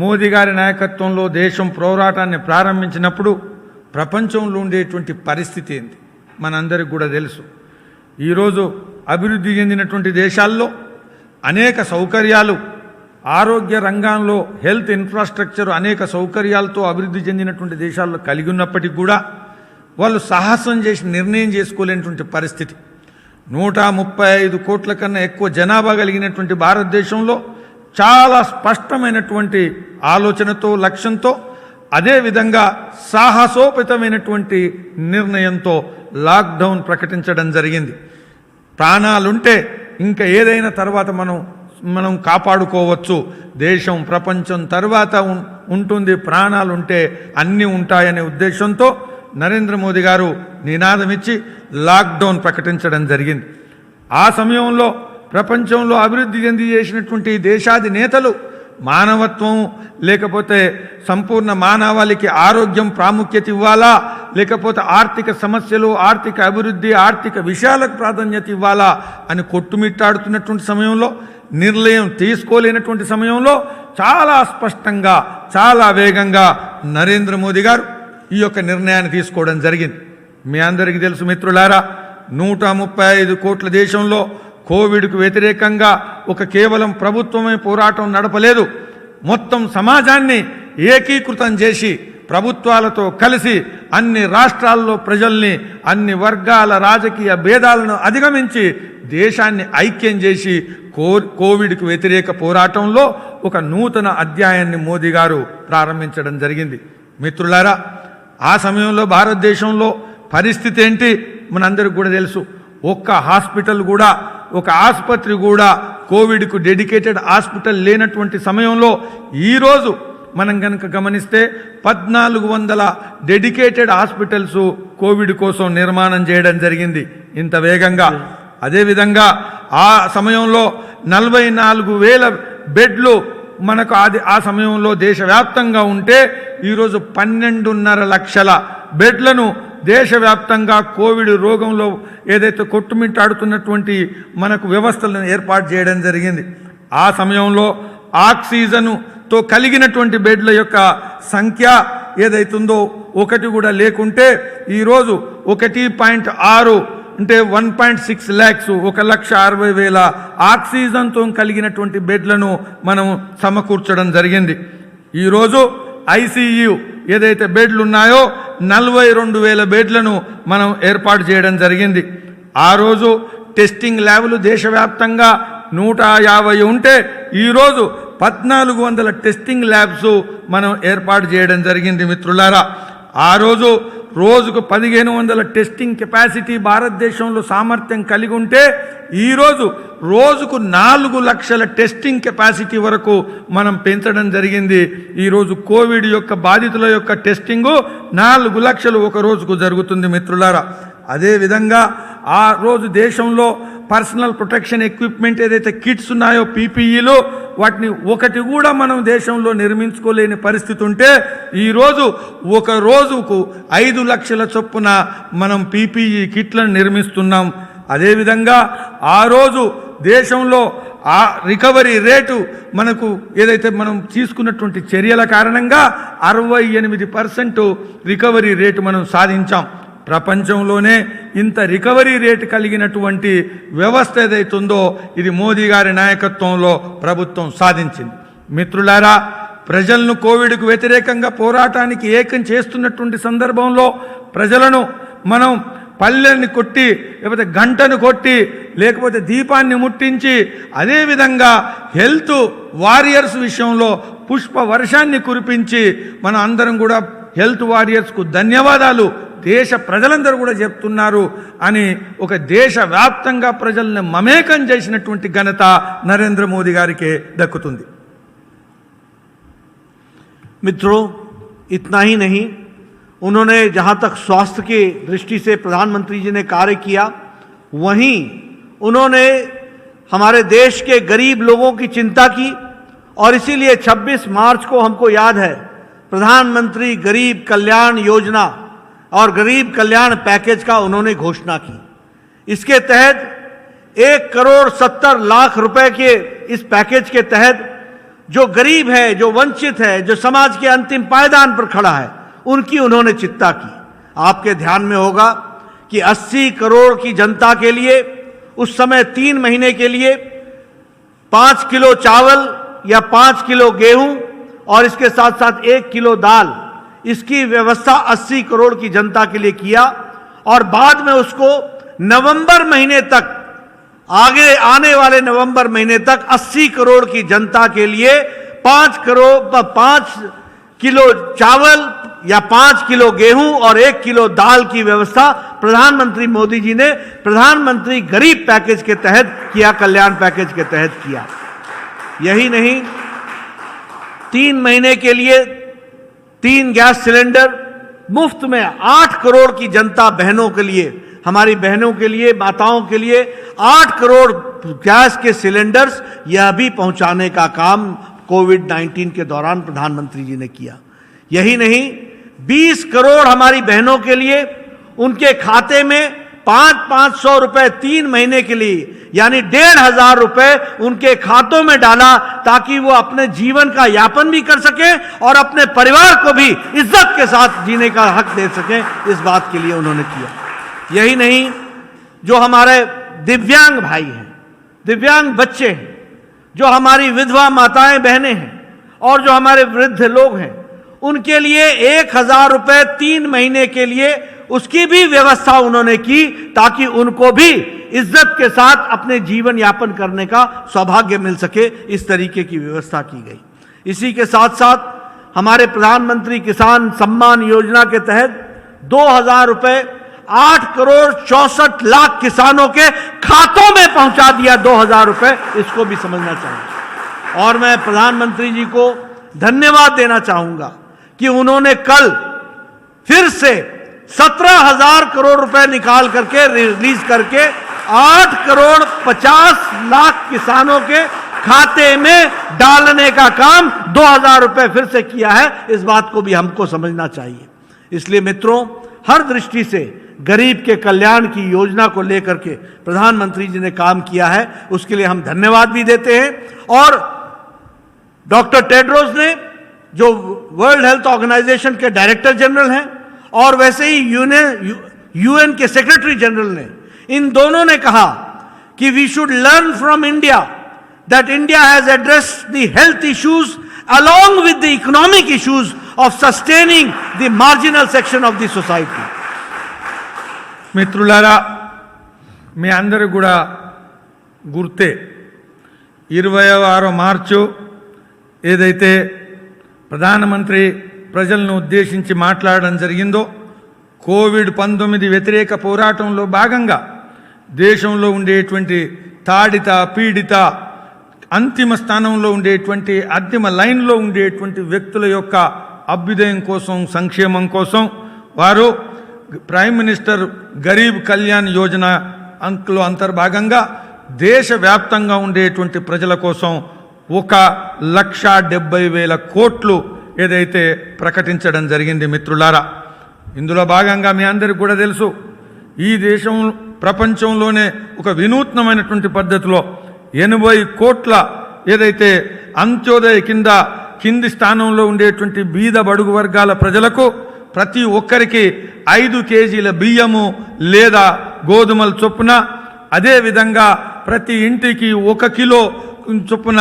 మోదీ గారి నాయకత్వంలో దేశం పోరాటాన్ని ప్రారంభించినప్పుడు ప్రపంచంలో ఉండేటువంటి పరిస్థితి ఏంది మనందరికీ కూడా తెలుసు. ఈరోజు అభివృద్ధి చెందినటువంటి దేశాల్లో అనేక సౌకర్యాలు, ఆరోగ్య రంగంలో హెల్త్ ఇన్ఫ్రాస్ట్రక్చర్ అనేక సౌకర్యాలతో అభివృద్ధి చెందినటువంటి దేశాల్లో కలిగి ఉన్నప్పటికీ కూడా వాళ్ళు సాహసం చేసి నిర్ణయం చేసుకోలేనటువంటి పరిస్థితి. 135 కోట్ల కన్నా ఎక్కువ జనాభా కలిగినటువంటి భారతదేశంలో చాలా స్పష్టమైనటువంటి ఆలోచనతో, లక్ష్యంతో, అదేవిధంగా సాహసోపేతమైనటువంటి నిర్ణయంతో లాక్డౌన్ ప్రకటించడం జరిగింది. ప్రాణాలుంటే ఇంకా ఏదైనా తర్వాత మనం కాపాడుకోవచ్చు. దేశం, ప్రపంచం తర్వాత ఉంటుంది, ప్రాణాలుంటే అన్నీ ఉంటాయనే ఉద్దేశంతో నరేంద్ర మోదీ గారు నినాదం ఇచ్చి లాక్డౌన్ ప్రకటించడం జరిగింది. ఆ సమయంలో ప్రపంచంలో అభివృద్ధి చెంది చేసినటువంటి దేశాధినేతలు మానవత్వం, లేకపోతే సంపూర్ణ మానవాళికి ఆరోగ్యం ప్రాముఖ్యత ఇవ్వాలా, లేకపోతే ఆర్థిక సమస్యలు, ఆర్థిక అభివృద్ధి, ఆర్థిక విషయాలకు ప్రాధాన్యత ఇవ్వాలా అని కొట్టుమిట్టాడుతున్నటువంటి సమయంలో, నిర్ణయం తీసుకోలేనటువంటి సమయంలో చాలా స్పష్టంగా, చాలా వేగంగా నరేంద్ర మోదీ గారు ఈ యొక్క నిర్ణయాన్ని తీసుకోవడం జరిగింది. మీ అందరికీ తెలుసు మిత్రులారా, 135 కోట్ల దేశంలో కోవిడ్కు వ్యతిరేకంగా కేవలం ప్రభుత్వమే పోరాటం నడపలేదు. మొత్తం సమాజాన్ని ఏకీకృతం చేసి ప్రభుత్వాలతో కలిసి అన్ని రాష్ట్రాల్లో ప్రజల్ని, అన్ని వర్గాల రాజకీయ భేదాలను అధిగమించి దేశాన్ని ఐక్యం చేసి కోవిడ్కు వ్యతిరేక పోరాటంలో ఒక నూతన అధ్యాయాన్ని మోదీ గారు ప్రారంభించడం జరిగింది. మిత్రులారా, ఆ సమయంలో భారతదేశంలో పరిస్థితి ఏంటి మనందరికీ కూడా తెలుసు. ఒక్క హాస్పిటల్ కూడా, ఒక ఆసుపత్రి కూడా, కోవిడ్కు డెడికేటెడ్ హాస్పిటల్ లేనటువంటి సమయంలో ఈరోజు మనం కనుక గమనిస్తే 1400 డెడికేటెడ్ హాస్పిటల్స్ కోవిడ్ కోసం నిర్మాణం చేయడం జరిగింది ఇంత వేగంగా. అదేవిధంగా ఆ సమయంలో 44,000 బెడ్లు మనకు ఆ సమయంలో దేశవ్యాప్తంగా ఉంటే ఈరోజు 12.5 లక్షల బెడ్లను దేశవ్యాప్తంగా కోవిడ్ రోగంలో ఏదైతే కొట్టుమిట్టాడుతున్నటువంటి మనకు వ్యవస్థలను ఏర్పాటు చేయడం జరిగింది. ఆ సమయంలో ఆక్సిజన్తో కలిగినటువంటి బెడ్ల యొక్క సంఖ్య ఏదైతుందో ఒకటి కూడా లేకుంటే ఈరోజు 1.6 అంటే 1.6 lakhs 1,60,000 ఆక్సిజన్తో కలిగినటువంటి బెడ్లను మనం సమకూర్చడం జరిగింది. ఈరోజు ఐసీయూ ఏదైతే బెడ్లు ఉన్నాయో 42,000 బెడ్లను మనం ఏర్పాటు చేయడం జరిగింది. ఆ రోజు టెస్టింగ్ ల్యాబ్లు దేశవ్యాప్తంగా 150 ఉంటే ఈరోజు 1400 టెస్టింగ్ ల్యాబ్స్ మనం ఏర్పాటు చేయడం జరిగింది. మిత్రులారా, ఆ రోజుకు 1500 టెస్టింగ్ కెపాసిటీ భారతదేశంలో సామర్థ్యం కలిగి ఉంటే ఈరోజు రోజుకు 4 లక్షల టెస్టింగ్ కెపాసిటీ వరకు మనం పెంచడం జరిగింది. ఈరోజు కోవిడ్ యొక్క బాధితుల యొక్క టెస్టింగు 4 లక్షలు ఒక రోజుకు జరుగుతుంది. మిత్రులారా, అదేవిధంగా ఆ రోజు దేశంలో పర్సనల్ ప్రొటెక్షన్ ఎక్విప్మెంట్ ఏదైతే కిట్స్ ఉన్నాయో, పీపీఈలు, వాటిని ఒకటి కూడా మనం దేశంలో నిర్మించుకోలేని పరిస్థితి ఉంటే ఈరోజు ఒక రోజుకు 5 లక్షల చొప్పున మనం పీపీఈ కిట్లను నిర్మిస్తున్నాం. అదేవిధంగా ఆ రోజు దేశంలో ఆ రికవరీ రేటు మనకు ఏదైతే మనం తీసుకున్నటువంటి చర్యల కారణంగా 68% రికవరీ రేటు మనం సాధించాం. ప్రపంచంలోనే ఇంత రికవరీ రేటు కలిగినటువంటి వ్యవస్థ ఏదైతుందో ఇది మోదీ గారి నాయకత్వంలో ప్రభుత్వం సాధించింది. మిత్రులారా, ప్రజలను కోవిడ్కు వ్యతిరేకంగా పోరాటానికి ఏకం చేస్తున్నటువంటి సందర్భంలో ప్రజలను మనం పల్లెల్ని కొట్టి లేకపోతే గంటను కొట్టి లేకపోతే దీపాన్ని ముట్టించి అదేవిధంగా హెల్త్ వారియర్స్ విషయంలో పుష్ప వర్షాన్ని కురిపించి మన అందరం కూడా హెల్త్ వారియర్స్కు ధన్యవాదాలు దేశ ప్రజలందరూ కూడా చెప్తున్నారు అని ఒక దేశవ్యాప్తంగా ప్రజల్ని మమేకం చేసినటువంటి ఘనత నరేంద్ర మోదీ గారికే దక్కుతుంది. मित्रों, इतना ही नहीं, उन्होंने जहाँ तक स्वास्थ्य की दृष्टि से प्रधानमंत्री जी ने कार्य किया, वहीं उन्होंने हमारे देश के गरीब लोगों की चिंता की और इसीलिए 26 मार्च को हमको याद है प्रधानमंत्री गरीब कल्याण योजना और गरीब कल्याण पैकेज का उन्होंने घोषणा की. इसके तहत 1,70,00,000 रुपए के इस पैकेज के तहत जो गरीब है, जो वंचित है, जो समाज के अंतिम पायदान पर खड़ा है, उनकी उन्होंने चिंता की. आपके ध्यान में होगा कि 80 करोड़ की जनता के लिए उस समय 3 महीने के लिए 5 किलो चावल या 5 किलो गेहूं और इसके साथ साथ 1 किलो दाल, इसकी व्यवस्था 80 करोड़ की जनता के लिए किया और बाद में उसको नवंबर महीने तक, आगे आने वाले नवंबर महीने तक 80 करोड़ की जनता के लिए 5 किलो चावल या 5 किलो गेहूं और 1 किलो दाल की व्यवस्था प्रधानमंत्री मोदी जी ने प्रधानमंत्री गरीब पैकेज के तहत किया, कल्याण पैकेज के तहत किया. यही नहीं, 3 महीने के लिए 3 गैस सिलेंडर मुफ्त में 8 करोड़ की जनता, बहनों के लिए, हमारी बहनों के लिए, माताओं के लिए 8 करोड़ गैस के सिलेंडर्स यह भी पहुंचाने का काम कोविड-19 के दौरान प्रधानमंत्री जी ने किया. यही नहीं, 20 करोड़ हमारी बहनों के लिए उनके खाते में 500 रुपए 3 महीने के लिए यानी 1,500 रुपए उनके खातों में डाला ताकि वो अपने जीवन का यापन भी कर सके और अपने परिवार को भी इज्जत के साथ जीने का हक दे सके. इस बात के लिए उन्होंने किया. यही नहीं, जो हमारे दिव्यांग भाई हैं, दिव्यांग बच्चे हैं, जो हमारी विधवा माताएं बहनें हैं और जो हमारे वृद्ध लोग हैं, उनके लिए 1,000 रुपए 3 महीने के लिए उसकी भी व्यवस्था उन्होंने की ताकि उनको भी इज्जत के साथ अपने जीवन यापन करने का सौभाग्य मिल सके. इस तरीके की व्यवस्था की गई. इसी के साथ साथ हमारे प्रधानमंत्री किसान सम्मान योजना के तहत 2,000 रुपए 8 करोड़ 64 लाख किसानों के खातों में पहुंचा दिया. 2,000 रुपए, इसको भी समझना चाहिए. और मैं प्रधानमंत्री जी को धन्यवाद देना चाहूंगा कि उन्होंने कल फिर से 17,000 करोड़ रुपए निकाल करके रिलीज करके 8 करोड़ 50 लाख किसानों के खाते में डालने का काम 2,000 रुपए फिर से किया है. इस बात को भी हमको समझना चाहिए. इसलिए मित्रों, हर दृष्टि से गरीब के कल्याण की योजना को लेकर के प्रधानमंत्री जी ने काम किया है, उसके लिए हम धन्यवाद भी देते हैं. और डॉक्टर टेड्रोस ने, जो वर्ल्ड हेल्थ ऑर्गेनाइजेशन के डायरेक्टर जनरल हैं, और वैसे ही यूएन के सेक्रेटरी जनरल ने, इन दोनों ने कहा कि we should learn from India that India has addressed the health issues along with the economic issues of sustaining the marginal section of the society. మిత్రులారా, మీ అందరూ కూడా గుర్తే 26 మార్చు ఏదైతే ప్రధానమంత్రి ప్రజలను ఉద్దేశించి మాట్లాడడం జరిగిందో, కోవిడ్-19 వ్యతిరేక పోరాటంలో భాగంగా దేశంలో ఉండేటువంటి తాడిత పీడిత అంతిమ స్థానంలో ఉండేటువంటి అంతిమ లైన్లో ఉండేటువంటి వ్యక్తుల యొక్క అభ్యుదయం కోసం, సంక్షేమం కోసం వారు ప్రైమ్ మినిస్టర్ గరీబ్ కళ్యాణ్ యోజన అంకులో అంతర్భాగంగా దేశవ్యాప్తంగా ఉండేటువంటి ప్రజల కోసం 1,70,000 కోట్లు ఏదైతే ప్రకటించడం జరిగింది. మిత్రులారా, ఇందులో భాగంగా మీ అందరికీ కూడా తెలుసు, ఈ దేశం ప్రపంచంలోనే ఒక వినూత్నమైనటువంటి పద్ధతిలో 80 కోట్ల ఏదైతే అంత్యోదయ కింది స్థానంలో ఉండేటువంటి బీద బడుగు వర్గాల ప్రజలకు ప్రతి ఒక్కరికి 5 కేజీల బియ్యము లేదా గోధుమల చొప్పున, అదేవిధంగా ప్రతి ఇంటికి 1 కిలో చొప్పున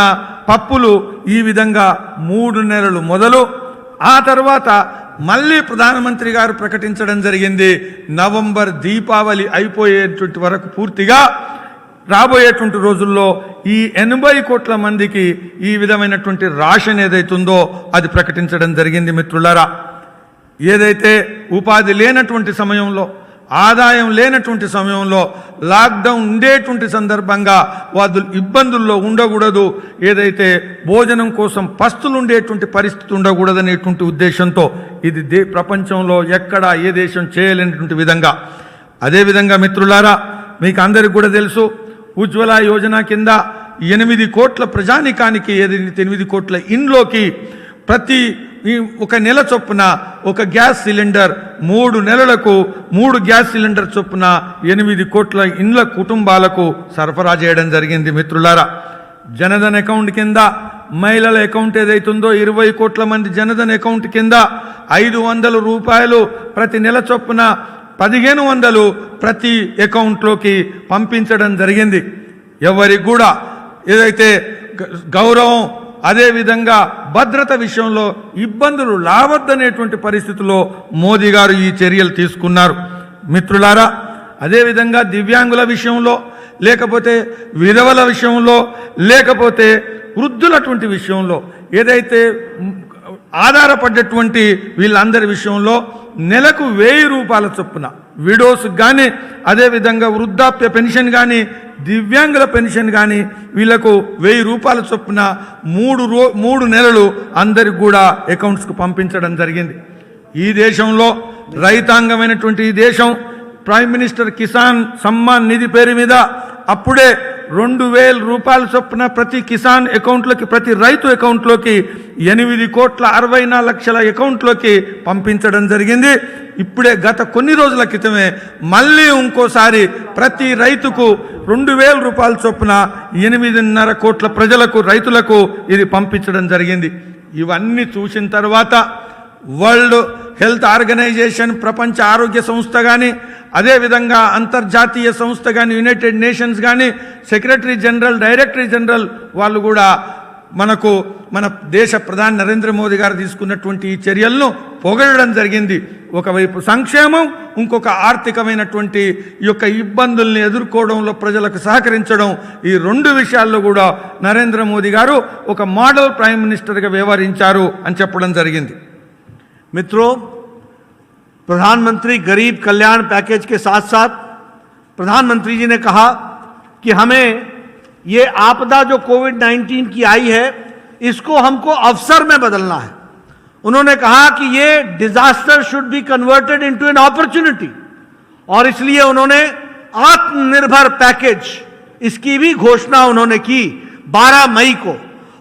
పప్పులు, ఈ విధంగా 3 నెలలు మొదలు ఆ తర్వాత మళ్ళీ ప్రధానమంత్రి గారు ప్రకటించడం జరిగింది నవంబర్ దీపావళి అయిపోయేటువంటి వరకు పూర్తిగా రాబోయేటువంటి రోజుల్లో ఈ 80 కోట్ల మందికి ఈ విధమైనటువంటి రేషన్ ఏదైతుందో అది ప్రకటించడం జరిగింది. మిత్రులారా, ఏదైతే ఉపాధి లేనటువంటి సమయంలో, ఆదాయం లేనటువంటి సమయంలో, లాక్డౌన్ ఉండేటువంటి సందర్భంగా వాళ్ళు ఇబ్బందుల్లో ఉండకూడదు, ఏదైతే భోజనం కోసం పస్తులు ఉండేటువంటి పరిస్థితి ఉండకూడదనేటువంటి ఉద్దేశంతో ఇది ప్రపంచంలో ఎక్కడ ఏ దేశం చేయలేనటువంటి విధంగా, అదేవిధంగా మిత్రులారా మీకు అందరికీ కూడా తెలుసు ఉజ్వల యోజన కింద 8 కోట్ల ప్రజానికానికి 8 కోట్ల ఇండ్లోకి ప్రతి 1 నెల చొప్పున 1 గ్యాస్ సిలిండర్, 3 నెలలకు 3 గ్యాస్ సిలిండర్ చొప్పున 8 కోట్ల ఇండ్ల కుటుంబాలకు సరఫరా చేయడం జరిగింది. మిత్రులారా, జనధన్ అకౌంట్ కింద మహిళల అకౌంట్ ఏదైతుందో 20 కోట్ల మంది జనధన్ అకౌంట్ కింద 500 రూపాయలు ప్రతి నెల చొప్పున 1500 ప్రతి అకౌంట్లోకి పంపించడం జరిగింది. ఎవరికి కూడా ఏదైతే గౌరవం, అదేవిధంగా భద్రత విషయంలో ఇబ్బందులు రావద్దనేటువంటి పరిస్థితుల్లో మోదీ గారు ఈ చర్యలు తీసుకున్నారు. మిత్రులారా, అదేవిధంగా దివ్యాంగుల విషయంలో, లేకపోతే విధవల విషయంలో, లేకపోతే వృద్ధులటువంటి విషయంలో, ఏదైతే ఆధారపడ్డటువంటి వీళ్ళందరి విషయంలో నెలకు 1000 రూపాయల చొప్పున విడోస్ కానీ, అదేవిధంగా వృద్ధాప్య పెన్షన్ కానీ, దివ్యాంగుల పెన్షన్ కానీ వీళ్లకు 1000 రూపాయల చొప్పున 3 నెలలు అందరికి కూడా అకౌంట్స్కు పంపించడం జరిగింది. ఈ దేశంలో రైతాంగమైనటువంటి ఈ దేశం ప్రైమ్ మినిస్టర్ కిసాన్ సమ్మాన్ నిధి పేరు మీద అప్పుడే 2000 రూపాయల చొప్పున ప్రతి కిసాన్ అకౌంట్లోకి, ప్రతి రైతు అకౌంట్లోకి 8,64 లక్షల అకౌంట్లోకి పంపించడం జరిగింది. ఇప్పుడే గత కొన్ని రోజుల క్రితమే మళ్ళీ ఇంకోసారి ప్రతి రైతుకు 2000 రూపాయల చొప్పున 8.5 కోట్ల ప్రజలకు, రైతులకు ఇది పంపించడం జరిగింది. ఇవన్నీ చూసిన తర్వాత వరల్డ్ హెల్త్ ఆర్గనైజేషన్, ప్రపంచ ఆరోగ్య సంస్థ కానీ, అదేవిధంగా అంతర్జాతీయ సంస్థ కానీ, యునైటెడ్ నేషన్స్ కానీ, సెక్రటరీ జనరల్, డైరెక్టరీ జనరల్ వాళ్ళు కూడా మన దేశ ప్రధాని నరేంద్ర మోదీ గారు తీసుకున్నటువంటి ఈ చర్యలను పొగడడం జరిగింది. ఒకవైపు సంక్షేమం, ఇంకొక ఆర్థికమైనటువంటి ఈ యొక్క ఇబ్బందుల్ని ఎదుర్కోవడంలో ప్రజలకు సహకరించడం, ఈ 2 విషయాల్లో కూడా నరేంద్ర మోదీ గారు ఒక మోడల్ ప్రైమ్ మినిస్టర్గా వ్యవహరించారు అని చెప్పడం జరిగింది. मित्रों, प्रधानमंत्री गरीब कल्याण पैकेज के साथ साथ प्रधानमंत्री जी ने कहा कि हमें ये आपदा जो कोविड-19 की आई है इसको हमको अवसर में बदलना है। उन्होंने कहा कि ये disaster should be converted into an opportunity, और इसलिए उन्होंने आत्मनिर्भर पैकेज इसकी भी घोषणा उन्होंने की 12 मई को,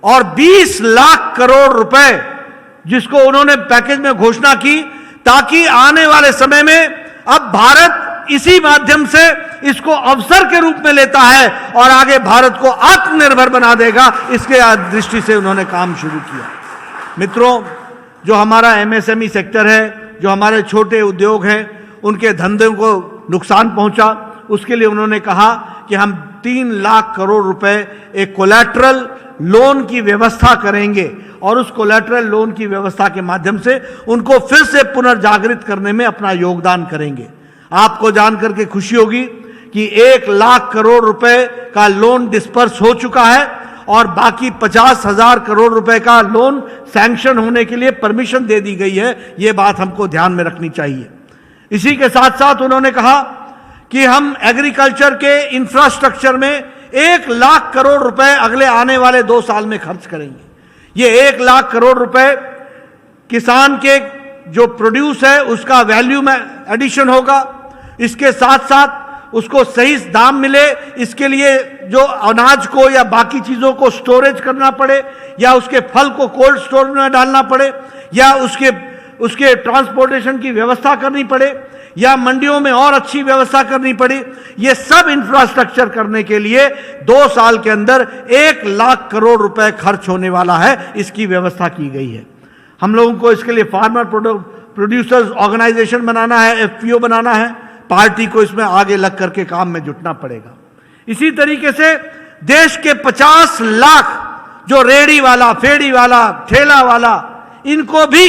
और 20 लाख करोड़ रुपए जिसको उन्होंने पैकेज में घोषणा की, ताकि आने वाले समय में अब भारत इसी माध्यम से इसको अवसर के रूप में लेता है और आगे भारत को आत्मनिर्भर बना देगा। इसके दृष्टि से उन्होंने काम शुरू किया। मित्रों, जो हमारा एमएसएमई सेक्टर है, जो हमारे छोटे उद्योग हैं, उनके धंधों को नुकसान पहुंचा, उसके लिए उन्होंने कहा कि हम 3 लाख करोड़ रुपए एक कोलैटरल लोन की व्यवस्था करेंगे, और उस कोलैटरल लोन की व्यवस्था के माध्यम से उनको फिर से पुनर्जागृत करने में अपना योगदान करेंगे। आपको जानकर के खुशी होगी कि 1 लाख करोड़ रुपए का लोन डिस्पर्स हो चुका है, और बाकी 50,000 करोड़ रुपए का लोन सैंक्शन होने के लिए परमिशन दे दी गई है। ये बात हमको ध्यान में रखनी चाहिए। इसी के साथ साथ उन्होंने कहा कि हम एग्रीकल्चर के इंफ्रास्ट्रक्चर में 1 लाख करोड़ रुपए अगले आने वाले 2 साल में खर्च करेंगे। ये 1 लाख करोड़ रुपए किसान के जो प्रोड्यूस है उसका वैल्यू में एडिशन होगा, इसके साथ साथ उसको सही दाम मिले, इसके लिए जो अनाज को या बाकी चीज़ों को स्टोरेज करना पड़े, या उसके फल को कोल्ड स्टोर में डालना पड़े, या उसके ट्रांसपोर्टेशन की व्यवस्था करनी पड़े, या मंडियों में और अच्छी व्यवस्था करनी पड़ी, ये सब इंफ्रास्ट्रक्चर करने के लिए 2 साल के अंदर 1 लाख करोड़ रुपए खर्च होने वाला है, इसकी व्यवस्था की गई है। हम लोगों को इसके लिए फार्मर प्रोड्यूसर्स ऑर्गेनाइजेशन बनाना है, एफपीओ बनाना है, पार्टी को इसमें आगे लग करके काम में जुटना पड़ेगा। इसी तरीके से देश के 50 लाख जो रेड़ी वाला, फेड़ी वाला, ठेला वाला, इनको भी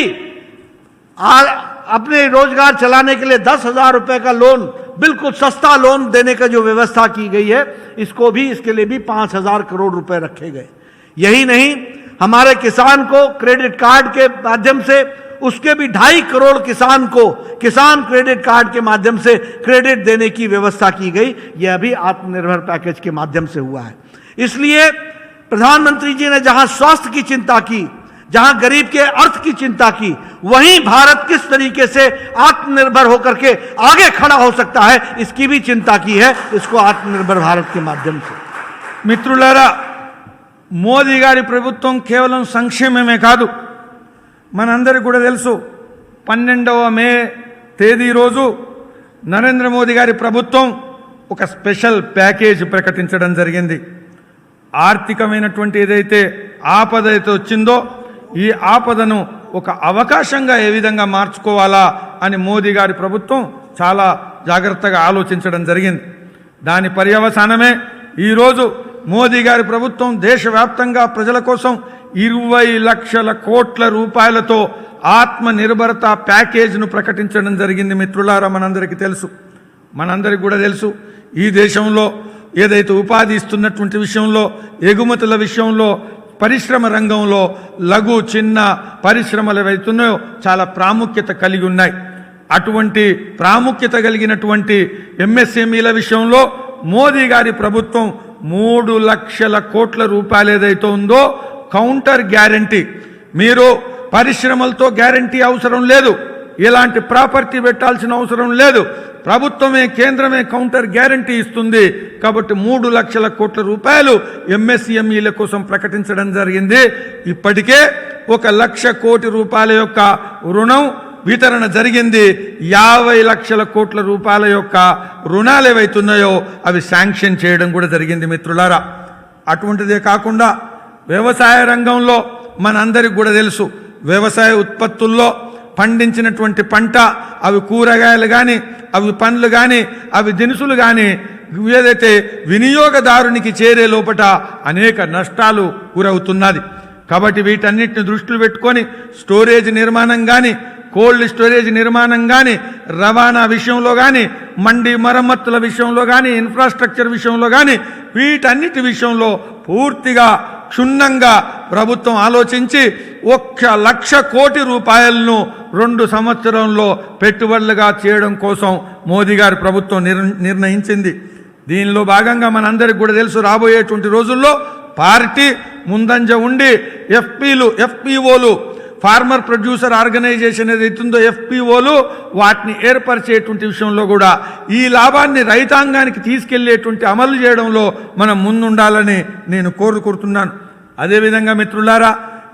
अपने रोजगार चलाने के लिए 10,000 रुपए का लोन, बिल्कुल सस्ता लोन देने का जो व्यवस्था की गई है, इसको भी, इसके लिए भी 5,000 करोड़ रुपए रखे गए। यही नहीं, हमारे किसान को क्रेडिट कार्ड के माध्यम से, उसके भी 2.5 करोड़ किसान को किसान क्रेडिट कार्ड के माध्यम से क्रेडिट देने की व्यवस्था की गई। यह भी आत्मनिर्भर पैकेज के माध्यम से हुआ है। इसलिए प्रधानमंत्री जी ने जहां स्वास्थ्य की चिंता की, जहां गरीब के अर्थ की चिंता की, वहीं भारत किस तरीके से आत्मनिर्भर होकर के आगे खड़ा हो सकता है, इसकी भी चिंता की है, इसको आत्मनिर्भर भारत के माध्यम से। మిత్రులారా, మోదీ గారి ప్రభుత్వం కేవలం సంక్షేమమే కాదు, మనందరికీ కూడా తెలుసు 12వ మే తేదీ రోజు నరేంద్ర మోదీ గారి ప్రభుత్వం ఒక స్పెషల్ ప్యాకేజ్ ప్రకటించడం జరిగింది. ఆర్థికమైనటువంటి ఏదైతే ఆపద అయితే వచ్చిందో, ఈ ఆపదను ఒక అవకాశంగా ఏ విధంగా మార్చుకోవాలా అని మోదీ గారి ప్రభుత్వం చాలా జాగ్రత్తగా ఆలోచించడం జరిగింది. దాని పర్యవసానమే ఈరోజు మోదీ గారి ప్రభుత్వం దేశవ్యాప్తంగా ప్రజల కోసం 20 లక్షల కోట్ల రూపాయలతో ఆత్మనిర్భరత ప్యాకేజ్ను ప్రకటించడం జరిగింది. మిత్రులారా, మనందరికీ కూడా తెలుసు, ఈ దేశంలో ఏదైతే ఉపాధి ఇస్తున్నటువంటి విషయంలో, ఎగుమతుల విషయంలో, పరిశ్రమ రంగంలో లఘు చిన్న పరిశ్రమలు ఏవైతున్నాయో చాలా ప్రాముఖ్యత కలిగి ఉన్నాయి. అటువంటి ప్రాముఖ్యత కలిగినటువంటి ఎంఎస్ఎంఈల విషయంలో మోదీ గారి ప్రభుత్వం 3 లక్షల కోట్ల రూపాయలు ఏదైతే ఉందో కౌంటర్ గ్యారంటీ, మీరు పరిశ్రమలతో గ్యారంటీ అవసరం లేదు, ఎలాంటి ప్రాపర్టీ పెట్టాల్సిన అవసరం లేదు, ప్రభుత్వమే కేంద్రమే కౌంటర్ గ్యారంటీ ఇస్తుంది. కాబట్టి 3 లక్షల కోట్ల రూపాయలు ఎంఎస్ఎంఈల కోసం ప్రకటించడం జరిగింది. ఇప్పటికే 1 లక్ష కోటి రూపాయల యొక్క రుణం వితరణ జరిగింది. 50 లక్షల కోట్ల రూపాయల యొక్క రుణాలు ఏవైతున్నాయో అవి శాంక్షన్ చేయడం కూడా జరిగింది. మిత్రులారా, అటువంటిదే కాకుండా వ్యవసాయ రంగంలో మనందరికీ కూడా తెలుసు, వ్యవసాయ ఉత్పత్తుల్లో పండించినటువంటి పంట, అవి కూరగాయలు కానీ, అవి పండ్లు కానీ, అవి దినుసులు కానీ, ఏదైతే వినియోగదారునికి చేరే లోపట అనేక నష్టాలు గురవుతున్నది. కాబట్టి వీటన్నిటిని దృష్టిలో పెట్టుకొని స్టోరేజ్ నిర్మాణం కానీ, కోల్డ్ స్టోరేజ్ నిర్మాణం కానీ, రవాణా విషయంలో కానీ, మండి మరమ్మతుల విషయంలో కానీ, ఇన్ఫ్రాస్ట్రక్చర్ విషయంలో కానీ, వీటన్నిటి విషయంలో పూర్తిగా క్షుణ్ణంగా ప్రభుత్వం ఆలోచించి 1 లక్ష కోటి రూపాయలను 2 సంవత్సరంలో పెట్టుబడులుగా చేయడం కోసం మోదీ గారి ప్రభుత్వం నిర్ణయించింది. దీనిలో భాగంగా మనందరికీ కూడా తెలుసు, రాబోయేటువంటి రోజుల్లో పార్టీ ముందంజ ఉండి ఎఫ్పిఓలు, ఫార్మర్ ప్రొడ్యూసర్ ఆర్గనైజేషన్ ఏదైతుందో ఎఫ్పిఓలు, వాటిని ఏర్పరిచేటువంటి విషయంలో కూడా ఈ లాభాన్ని రైతాంగానికి తీసుకెళ్లేటువంటి అమలు చేయడంలో మనం ముందుండాలని నేను కోరుకుంటున్నాను. అదేవిధంగా మిత్రులారా,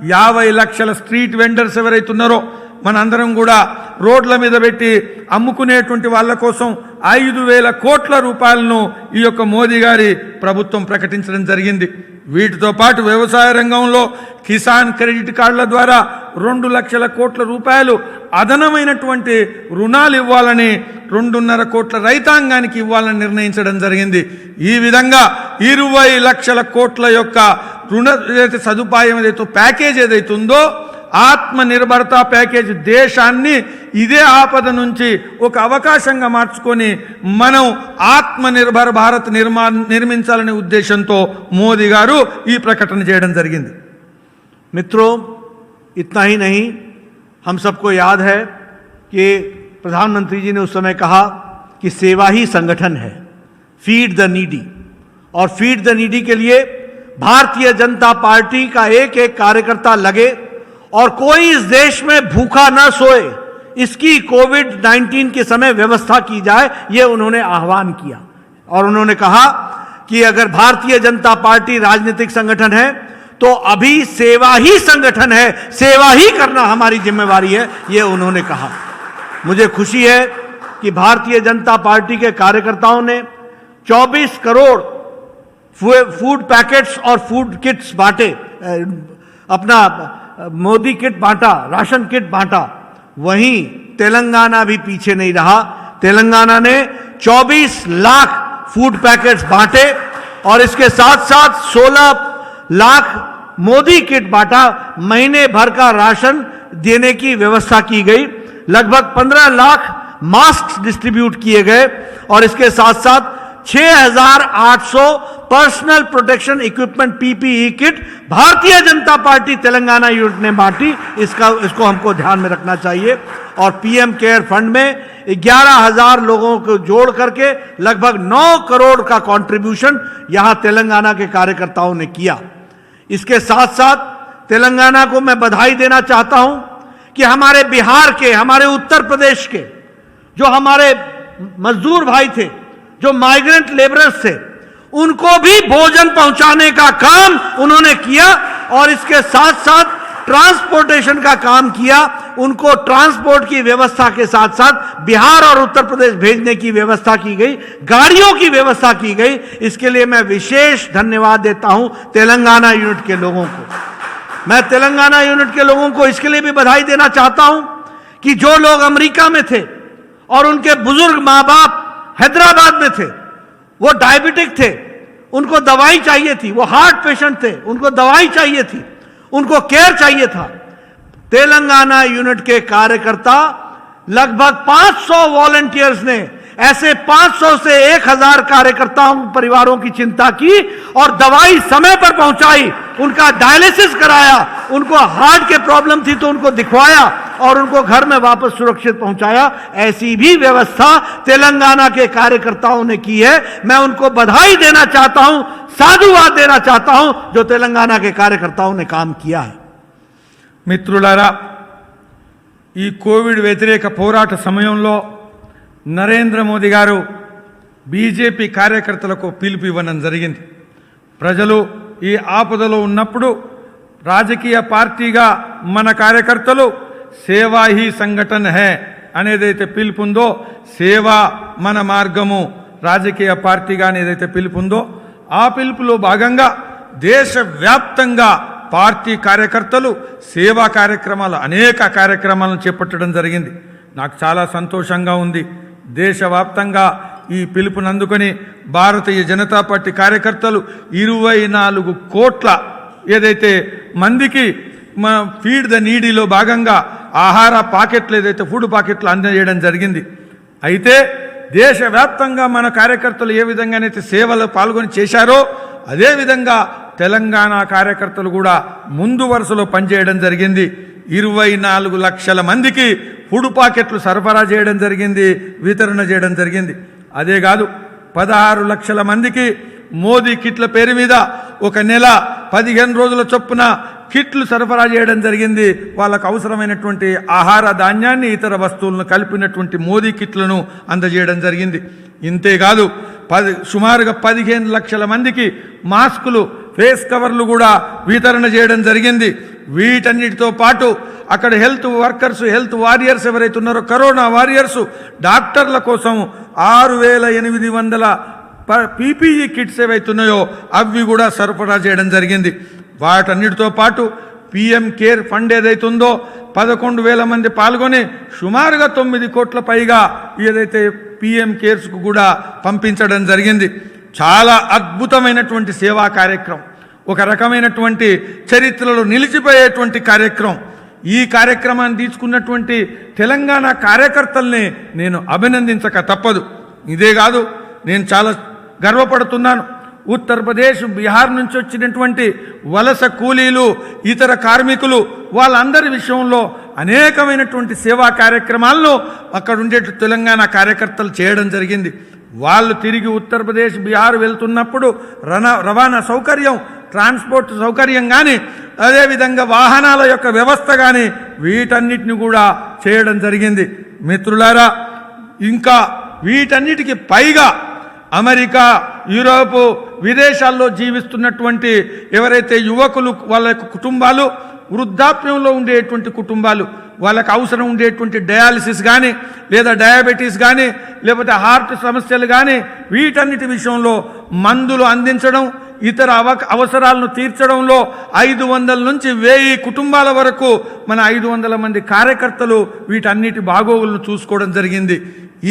50 లక్షల స్ట్రీట్ వెండర్స్ ఎవరైతున్నారో మనందరం కూడా రోడ్ల మీద పెట్టి అమ్ముకునేటువంటి వాళ్ళ కోసం 5,000 కోట్ల రూపాయలను ఈ యొక్క మోదీ గారి ప్రభుత్వం ప్రకటించడం జరిగింది. వీటితో పాటు వ్యవసాయ రంగంలో కిసాన్ క్రెడిట్ కార్డుల ద్వారా 2 లక్షల కోట్ల రూపాయలు అదనమైనటువంటి రుణాలు ఇవ్వాలని, 2.5 కోట్ల రైతాంగానికి ఇవ్వాలని నిర్ణయించడం జరిగింది. ఈ విధంగా 20 లక్షల కోట్ల యొక్క రుణ సదుపాయం ఏదైతే ప్యాకేజ్ ఏదైతే ఉందో, ఆత్మనిర్భరత ప్యాకేజ్ దేశాన్ని ఇదే ఆపద నుంచి ఒక అవకాశంగా మార్చుకొని మనం ఆత్మనిర్భర్ భారత్ నిర్మించాలనే ఉద్దేశంతో మోదీ గారు ఈ ప్రకటన చేయడం జరిగింది. मित्रों, इतना ही नहीं, हम सबको याद है कि प्रधानमंत्री जी ने उस समय कहा कि सेवा ही संगठन है, फीड द नीडी, और फीड द नीडी के लिए भारतीय जनता पार्टी का एक एक कार्यकर्ता लगे और कोई इस देश में भूखा न सोए, इसकी कोविड-19 के समय व्यवस्था की जाए, ये उन्होंने आह्वान किया। और उन्होंने कहा कि अगर भारतीय जनता पार्टी राजनीतिक संगठन है तो अभी सेवा ही संगठन है, सेवा ही करना हमारी जिम्मेवारी है, ये उन्होंने कहा। मुझे खुशी है कि भारतीय जनता पार्टी के कार्यकर्ताओं ने 24 करोड़ फूड पैकेट्स और फूड किट्स बांटे, अपना मोदी किट बांटा, राशन किट बांटा। वहीं तेलंगाना भी पीछे नहीं रहा। तेलंगाना ने 24 लाख फूड पैकेट्स बांटे और इसके साथ साथ 16 लाख मोदी किट बांटा। महीने भर का राशन देने की व्यवस्था की गई। लगभग 15 लाख मास्क डिस्ट्रीब्यूट किए गए और इसके साथ साथ 6,800 personal protection equipment PPE kit Bharatiya Janata party Telangana unit ने बांटी। इसको हमको ध्यान में रखना चाहिए। और पीएम केयर फंड में 11,000 लोगों को जोड़ करके लगभग 9 करोड़ का कंट्रीब्यूशन यहां तेलंगाना के कार्यकर्ताओं ने किया। इसके साथ साथ तेलंगाना को मैं बधाई देना चाहता हूं कि हमारे बिहार के, हमारे उत्तर प्रदेश के जो हमारे मजदूर भाई थे, जो माइग्रेंट लेबरर्स थे, उनको भी भोजन पहुंचाने का काम उन्होंने किया और इसके साथ साथ ट्रांसपोर्टेशन का काम किया। उनको ट्रांसपोर्ट की व्यवस्था के साथ साथ बिहार और उत्तर प्रदेश भेजने की व्यवस्था की गई, गाड़ियों की व्यवस्था की गई। इसके लिए मैं विशेष धन्यवाद देता हूं तेलंगाना यूनिट के लोगों को। मैं तेलंगाना यूनिट के लोगों को इसके लिए भी बधाई देना चाहता हूं कि जो लोग अमेरिका में थे और उनके बुजुर्ग मां बाप हैदराबाद में थे, वो डायबिटिक थे, उनको दवाई चाहिए थी, वो हार्ट पेशेंट थे, उनको दवाई चाहिए थी, उनको केयर चाहिए था। तेलंगाना यूनिट के कार्यकर्ता लगभग 500 वॉलंटियर्स ने ऐसे 500 से 1,000 कार्यकर्ताओं परिवारों की चिंता की और दवाई समय पर पहुंचाई, उनका डायलिसिस कराया, उनको हार्ट के प्रॉब्लम थी तो उनको दिखवाया और उनको घर में वापस सुरक्षित पहुंचाया। ऐसी भी व्यवस्था तेलंगाना के कार्यकर्ताओं ने की है। मैं उनको बधाई देना चाहता हूं, साधुवाद देना चाहता हूं जो तेलंगाना के कार्यकर्ताओं ने काम किया है। మిత్రులారా, ఈ కోవిడ్ వ్యతిరేక పోరాట సమయంలో నరేంద్ర మోదీ గారు బీజేపీ కార్యకర్తలకు పిలుపు ఇవ్వడం జరిగింది. ప్రజలు ఈ ఆపదలో ఉన్నప్పుడు రాజకీయ పార్టీగా మన కార్యకర్తలు సేవా హీ సంఘటన హై అనేదైతే పిలుపుందో, సేవా మన మార్గము రాజకీయ పార్టీగా అనేదైతే పిలుపుందో, ఆ పిలుపులో భాగంగా దేశవ్యాప్తంగా పార్టీ కార్యకర్తలు సేవా కార్యక్రమాలు, అనేక కార్యక్రమాలను చేపట్టడం జరిగింది. నాకు చాలా సంతోషంగా ఉంది. దేశవ్యాప్తంగా ఈ పిలుపుని అందుకొని భారతీయ జనతా పార్టీ కార్యకర్తలు 24 కోట్ల ఏదైతే మందికి ఫీడ్ ద నీడీలో భాగంగా ఆహార పాకెట్లు, ఏదైతే ఫుడ్ పాకెట్లు అందజేయడం జరిగింది. అయితే దేశవ్యాప్తంగా మన కార్యకర్తలు ఏ విధంగానైతే సేవలో పాల్గొని చేశారో అదేవిధంగా తెలంగాణ కార్యకర్తలు కూడా ముందు వరుసలో పనిచేయడం జరిగింది. 24 లక్షల మందికి ఫుడ్ పాకెట్లు సరఫరా చేయడం జరిగింది, వితరణ చేయడం జరిగింది. అదే కాదు, 16 లక్షల మందికి మోదీ కిట్ల పేరు మీద ఒక నెల 15 రోజుల చొప్పున కిట్లు సరఫరా చేయడం జరిగింది. వాళ్ళకు అవసరమైనటువంటి ఆహార ధాన్యాన్ని, ఇతర వస్తువులను కలిపినటువంటి మోదీ కిట్లను అందజేయడం జరిగింది. ఇంతేకాదు, సుమారుగా 15 లక్షల మందికి మాస్కులు, ఫేస్ కవర్లు కూడా వితరణ చేయడం జరిగింది. వీటన్నిటితో పాటు అక్కడ హెల్త్ వర్కర్స్, హెల్త్ వారియర్స్ ఎవరైతే ఉన్నారో, కరోనా వారియర్స్, డాక్టర్ల కోసం 6,800 పీపీఈ కిట్స్ ఏవైతున్నాయో అవి కూడా సరఫరా చేయడం జరిగింది. వాటన్నిటితో పాటు పీఎం కేర్ ఫండ్ ఏదైతుందో 11,000 మంది పాల్గొని సుమారుగా 9 కోట్ల పైగా ఏదైతే పీఎం కేర్స్కు కూడా పంపించడం జరిగింది. చాలా అద్భుతమైనటువంటి సేవా కార్యక్రమం, ఒక రకమైనటువంటి చరిత్రలో నిలిచిపోయేటువంటి కార్యక్రమం. ఈ కార్యక్రమాన్ని తీసుకున్నటువంటి తెలంగాణ కార్యకర్తల్ని నేను అభినందించక తప్పదు. ఇదే కాదు, నేను చాలా గర్వపడుతున్నాను. ఉత్తరప్రదేశ్, బీహార్ నుంచి వచ్చినటువంటి వలస కూలీలు, ఇతర కార్మికులు, వాళ్ళందరి విషయంలో అనేకమైనటువంటి సేవా కార్యక్రమాలను అక్కడ ఉండే తెలంగాణ కార్యకర్తలు చేయడం జరిగింది. వాళ్ళు తిరిగి ఉత్తరప్రదేశ్, బీహార్ వెళ్తున్నప్పుడు రవాణా సౌకర్యం, ట్రాన్స్పోర్ట్ సౌకర్యం కానీ, అదేవిధంగా వాహనాల యొక్క వ్యవస్థ కానీ, వీటన్నిటిని కూడా చేయడం జరిగింది. మిత్రులారా, ఇంకా వీటన్నిటికి పైగా అమెరికా, యూరోపు, విదేశాల్లో జీవిస్తున్నటువంటి ఎవరైతే యువకులు, వాళ్ళ యొక్క కుటుంబాలు, వృద్ధాప్యంలో ఉండేటువంటి కుటుంబాలు, వాళ్ళకి అవసరం ఉండేటువంటి డయాలిసిస్ కానీ లేదా డయాబెటీస్ కానీ లేకపోతే హార్ట్ సమస్యలు కానీ వీటన్నిటి విషయంలో మందులు అందించడం, ఇతర అవసరాలను తీర్చడంలో 500 నుంచి 1000 కుటుంబాల వరకు మన 500 మంది కార్యకర్తలు వీటన్నిటి బాగోగులను చూసుకోవడం జరిగింది.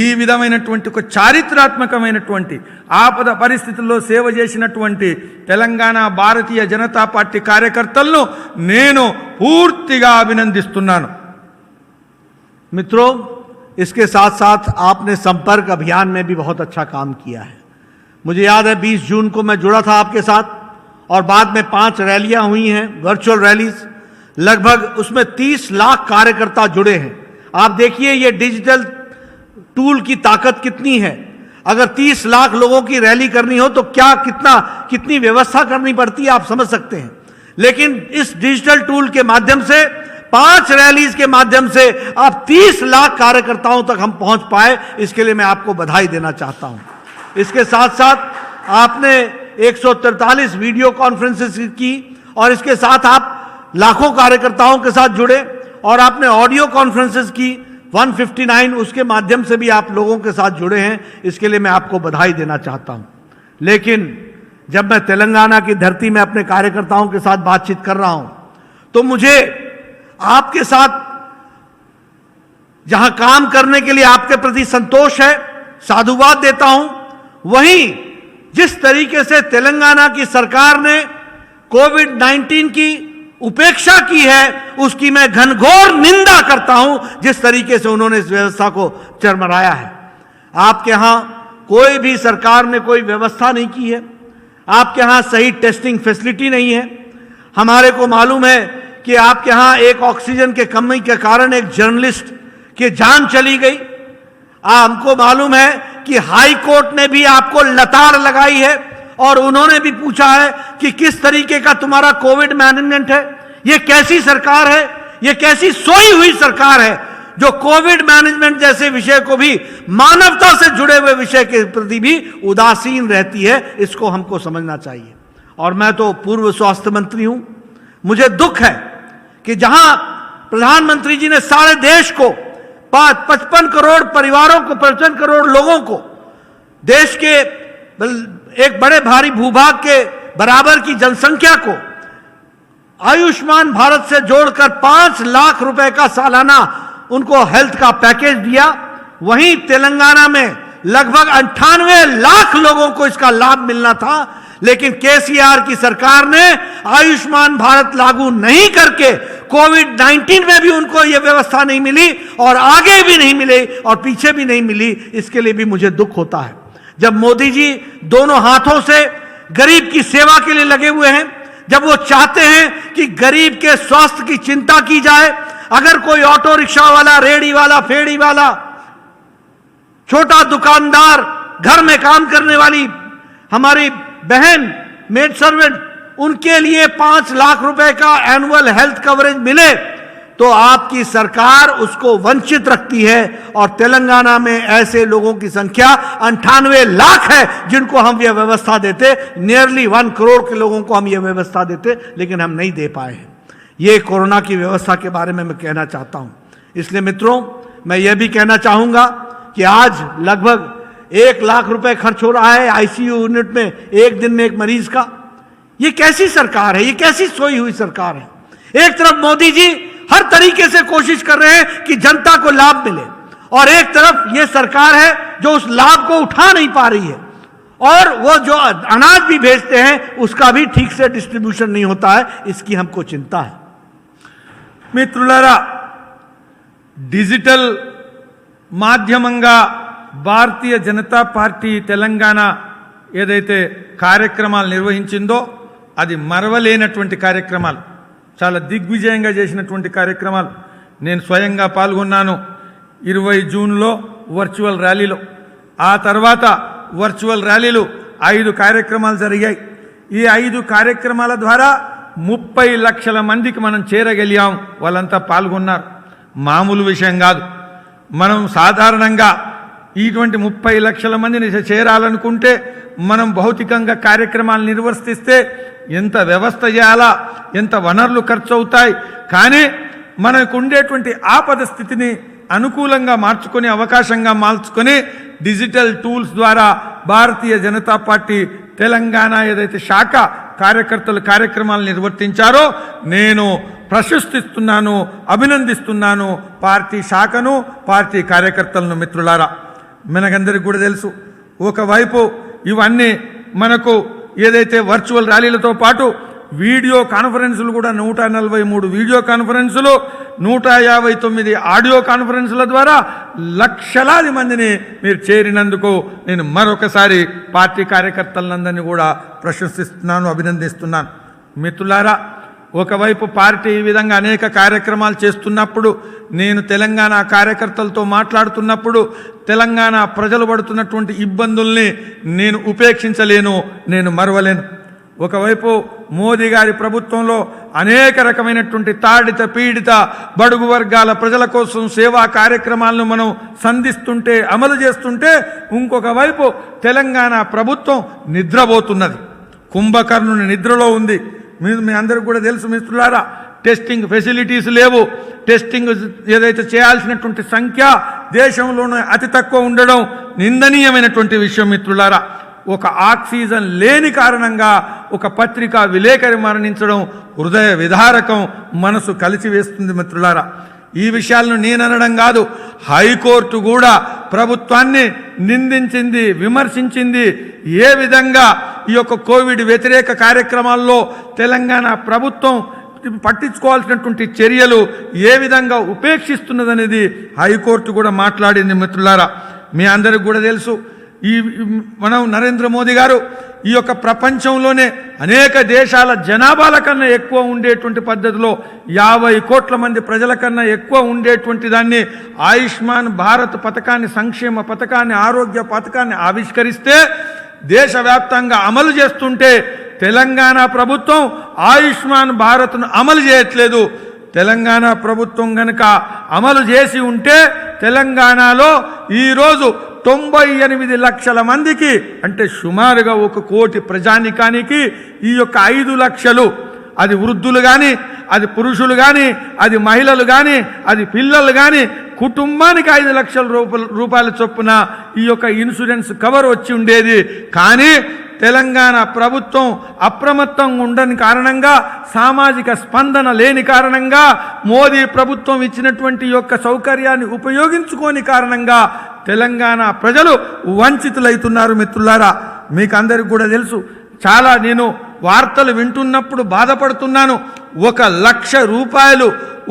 ఈ విధమైనటువంటి ఒక చారిత్రాత్మకమైనటువంటి ఆపద పరిస్థితుల్లో సేవ చేసినటువంటి తెలంగాణ భారతీయ జనతా పార్టీ కార్యకర్తలను నేను పూర్తిగా అభినందిస్తున్నాను. मित्रों, इसके साथ साथ आपने संपर्क अभियान में भी बहुत अच्छा काम किया है. मुझे याद है 20 जून को मैं जुड़ा था आपके साथ और बाद में 5 रैलियां हुई हैं, वर्चुअल रैलीज. लगभग उसमें 30 लाख कार्यकर्ता जुड़े हैं. आप देखिए ये डिजिटल टूल की ताकत कितनी है. अगर 30 लाख लोगों की रैली करनी हो तो क्या कितनी व्यवस्था करनी पड़ती है, आप समझ सकते हैं. लेकिन इस डिजिटल टूल के माध्यम से 5 रैलीज के माध्यम से आप 30 लाख कार्यकर्ताओं तक हम पहुंच पाए. इसके लिए मैं आपको बधाई देना चाहता हूं. इसके साथ साथ आपने 143 वीडियो कॉन्फ्रेंसेस की और इसके साथ आप लाखों कार्यकर्ताओं के साथ जुड़े और आपने ऑडियो कॉन्फ्रेंसेस की 159, उसके माध्यम से भी आप लोगों के साथ जुड़े हैं. इसके लिए मैं आपको बधाई देना चाहता हूं. लेकिन जब मैं तेलंगाना की धरती में अपने कार्यकर्ताओं के साथ बातचीत कर रहा हूं तो मुझे आपके साथ जहां काम करने के लिए आपके प्रति संतोष है, साधुवाद देता हूं. वहीं जिस तरीके से तेलंगाना की सरकार ने कोविड-19 की उपेक्षा की है उसकी मैं घनघोर निंदा करता हूं. जिस तरीके से उन्होंने इस व्यवस्था को चरमराया है. आपके यहां कोई भी सरकार ने कोई व्यवस्था नहीं की है. आपके यहां सही टेस्टिंग फैसिलिटी नहीं है. हमारे को मालूम है कि आपके यहां एक ऑक्सीजन के कमी के कारण एक जर्नलिस्ट की जान चली गई. हमको मालूम है कि हाई कोर्ट ने भी आपको लताड़ लगाई है और उन्होंने भी पूछा है कि किस तरीके का तुम्हारा कोविड मैनेजमेंट है. ये कैसी सरकार है, ये कैसी सोई हुई सरकार है जो कोविड मैनेजमेंट जैसे विषय को भी, मानवता से जुड़े हुए विषय के प्रति भी उदासीन रहती है. इसको हमको समझना चाहिए. और मैं तो पूर्व स्वास्थ्य मंत्री हूं. मुझे दुख है कि जहां प्रधानमंत्री जी ने सारे देश को 55 करोड़ परिवारों को, 55 करोड़ लोगों को, देश के एक बड़े भारी भूभाग के बराबर की जनसंख्या को आयुष्मान भारत से जोड़कर 5 लाख रुपए का सालाना उनको हेल्थ का पैकेज दिया. वहीं तेलंगाना में लगभग 98 लाख लोगों को इसका लाभ मिलना था. लेकिन केसीआर की सरकार ने आयुष्मान भारत लागू नहीं करके कोविड-19 में भी उनको यह व्यवस्था नहीं मिली और आगे भी नहीं मिली और पीछे भी नहीं मिली. इसके लिए भी मुझे दुख होता है. जब मोदी जी दोनों हाथों से गरीब की सेवा के लिए लगे हुए हैं, जब वो चाहते हैं कि गरीब के स्वास्थ्य की चिंता की जाए, अगर कोई ऑटो रिक्शा वाला, रेहड़ी वाला, फेड़ी वाला, छोटा दुकानदार, घर में काम करने वाली हमारी बहन, मेड सर्वेंट, उनके लिए 5 लाख रुपए का एनुअल हेल्थ कवरेज मिले तो आपकी सरकार उसको वंचित रखती है. और तेलंगाना में ऐसे लोगों की संख्या 98 लाख है जिनको हम यह व्यवस्था देते. नियरली 1 करोड़ के लोगों को हम यह व्यवस्था देते, लेकिन हम नहीं दे पाए हैं. ये कोरोना की व्यवस्था के बारे में मैं कहना चाहता हूं. इसलिए मित्रों, मैं यह भी कहना चाहूंगा कि आज लगभग 1 लाख रुपए खर्च हो रहा है आईसीयू यूनिट में एक दिन में एक मरीज का. ये कैसी सरकार है, ये कैसी सोई हुई सरकार है. एक तरफ मोदी जी हर तरीके से कोशिश कर रहे हैं कि जनता को लाभ मिले और एक तरफ ये सरकार है जो उस लाभ को उठा नहीं पा रही है और वो जो अनाज भी भेजते हैं उसका भी ठीक से डिस्ट्रीब्यूशन नहीं होता है. इसकी हमको चिंता है. మిత్రులారా, డిజిటల్ మాధ్యమంగా భారతీయ జనతా పార్టీ తెలంగాణ ఏదైతే కార్యక్రమాలు నిర్వహించిందో అది మరవలేనటువంటి కార్యక్రమాలు, చాలా దిగ్విజయంగా చేసినటువంటి కార్యక్రమాలు. నేను స్వయంగా పాల్గొన్నాను 20 జూన్లో వర్చువల్ ర్యాలీలో. ఆ తర్వాత వర్చువల్ ర్యాలీలు 5 కార్యక్రమాలు జరిగాయి. ఈ 5 కార్యక్రమాల ద్వారా 30 లక్షల మందికి మనం చేరగలిగాం. వాళ్ళంతా పాల్గొన్నారు. మామూలు విషయం కాదు. మనం సాధారణంగా ఇటువంటి 30 లక్షల మందిని చేరాలనుకుంటే మనం భౌతికంగా కార్యక్రమాలు నిర్వర్తిస్తే ఎంత వ్యవస్థ చేయాలా, ఎంత వనరులు ఖర్చు అవుతాయి. కానీ మనకు ఉండేటువంటి ఆపద స్థితిని అనుకూలంగా మార్చుకొని అవకాశంగా మార్చుకొని డిజిటల్ టూల్స్ ద్వారా భారతీయ జనతా పార్టీ తెలంగాణ ఏదైతే శాఖ కార్యకర్తలు కార్యక్రమాలు నిర్వర్తించారో నేను ప్రశంసిస్తున్నాను, అభినందిస్తున్నాను పార్టీ శాఖను, పార్టీ కార్యకర్తలను. మిత్రులారా, మనకందరికి కూడా తెలుసు, ఒకవైపు ఇవన్నీ మనకు ఏదైతే వర్చువల్ ర్యాలీలతో పాటు వీడియో కాన్ఫరెన్సులు కూడా 143 వీడియో కాన్ఫరెన్సులు, 159 ఆడియో కాన్ఫరెన్సుల ద్వారా లక్షలాది మందిని మీరు చేరినందుకు నేను మరొకసారి పార్టీ కార్యకర్తలందరినీ కూడా ప్రశంసిస్తున్నాను, అభినందిస్తున్నాను. మిత్రులారా, ఒకవైపు పార్టీ ఈ విధంగా అనేక కార్యక్రమాలు చేస్తున్నప్పుడు, నేను తెలంగాణ కార్యకర్తలతో మాట్లాడుతున్నప్పుడు తెలంగాణ ప్రజలు పడుతున్నటువంటి ఇబ్బందుల్ని నేను ఉపేక్షించలేను, నేను మరవలేను. ఒకవైపు మోదీ గారి ప్రభుత్వంలో అనేక రకమైనటువంటి తాడిత పీడిత బడుగు వర్గాల ప్రజల కోసం సేవా కార్యక్రమాలను మనం సంధిస్తుంటే, అమలు చేస్తుంటే, ఇంకొక వైపు తెలంగాణ ప్రభుత్వం నిద్రపోతున్నది, కుంభకర్ణుని నిద్రలో ఉంది. మీ అందరికి కూడా తెలుసు మిత్రులారా, టెస్టింగ్ ఫెసిలిటీస్ లేవు. టెస్టింగ్ ఏదైతే చేయాల్సినటువంటి సంఖ్య దేశంలోనే అతి తక్కువ ఉండడం నిందనీయమైనటువంటి విషయం. మిత్రులారా, ఒక ఆక్సిజన్ లేని కారణంగా ఒక పత్రికా విలేకరి మరణించడం హృదయ విదారకం, మనసు కలిసివేస్తుంది. మిత్రులారా, ఈ విషయాలను నేను అనడం కాదు, హైకోర్టు కూడా ప్రభుత్వాన్ని నిందించింది, విమర్శించింది. ఏ విధంగా ఈ యొక్క కోవిడ్ వ్యతిరేక కార్యక్రమాల్లో తెలంగాణ ప్రభుత్వం పట్టించుకోవాల్సినటువంటి చర్యలు ఏ విధంగా ఉపేక్షిస్తున్నదనేది హైకోర్టు కూడా మాట్లాడింది. మిత్రులారా, మీ అందరికి కూడా తెలుసు, మనం నరేంద్ర మోదీ గారు ఈ యొక్క ప్రపంచంలోనే అనేక దేశాల జనాభాల కన్నా ఎక్కువ ఉండేటువంటి పద్ధతిలో 50 కోట్ల మంది ప్రజల కన్నా ఎక్కువ ఉండేటువంటి దాన్ని ఆయుష్మాన్ భారత్ పథకాన్ని, సంక్షేమ పథకాన్ని, ఆరోగ్య పథకాన్ని ఆవిష్కరిస్తే దేశవ్యాప్తంగా అమలు చేస్తుంటే తెలంగాణ ప్రభుత్వం ఆయుష్మాన్ భారత్ను అమలు చేయట్లేదు. తెలంగాణ ప్రభుత్వం గనుక అమలు చేసి ఉంటే తెలంగాణలో ఈరోజు 98 లక్షల మందికి, అంటే సుమారుగా 1 కోటి ప్రజానికానికి ఈ యొక్క 5 లక్షలు, అది వృద్ధులు కానీ, అది పురుషులు కానీ, అది మహిళలు కానీ, అది పిల్లలు కానీ, కుటుంబానికి 5 లక్షల రూపాయల చొప్పున ఈ యొక్క ఇన్సూరెన్స్ కవర్ వచ్చి ఉండేది. కానీ తెలంగాణ ప్రభుత్వం అప్రమత్తంగా ఉండని కారణంగా, సామాజిక స్పందన లేని కారణంగా, మోదీ ప్రభుత్వం ఇచ్చినటువంటి యొక్క సౌకర్యాన్ని ఉపయోగించుకోని కారణంగా తెలంగాణ ప్రజలు వంచితులైతున్నారు. మిత్రులారా, మీకు అందరికి కూడా తెలుసు, చాలా నేను వార్తలు వింటున్నప్పుడు బాధపడుతున్నాను. 1 లక్ష రూపాయలు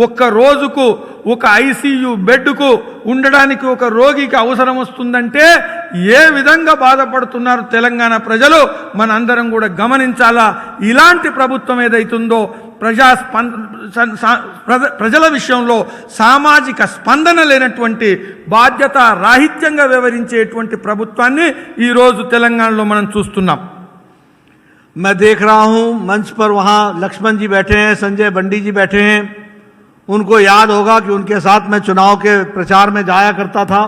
ఒక్క రోజుకు ఒక ఐసీయూ బెడ్కు ఉండడానికి ఒక రోగికి అవసరం వస్తుందంటే ఏ విధంగా బాధపడుతున్నారు తెలంగాణ ప్రజలు మనందరం కూడా గమనించాలా. ఇలాంటి ప్రభుత్వం ఏదైతుందో ప్రజల విషయంలో సామాజిక స్పందన లేనటువంటి, బాధ్యత రాహిత్యంగా వ్యవహరించేటువంటి ప్రభుత్వాన్ని ఈరోజు తెలంగాణలో మనం చూస్తున్నాం. मैं देख रहा हूं मंच पर वहां लक्ष्मण जी बैठे हैं, संजय बंडी जी बैठे हैं. उनको याद होगा कि उनके साथ मैं चुनाव के प्रचार में जाया करता था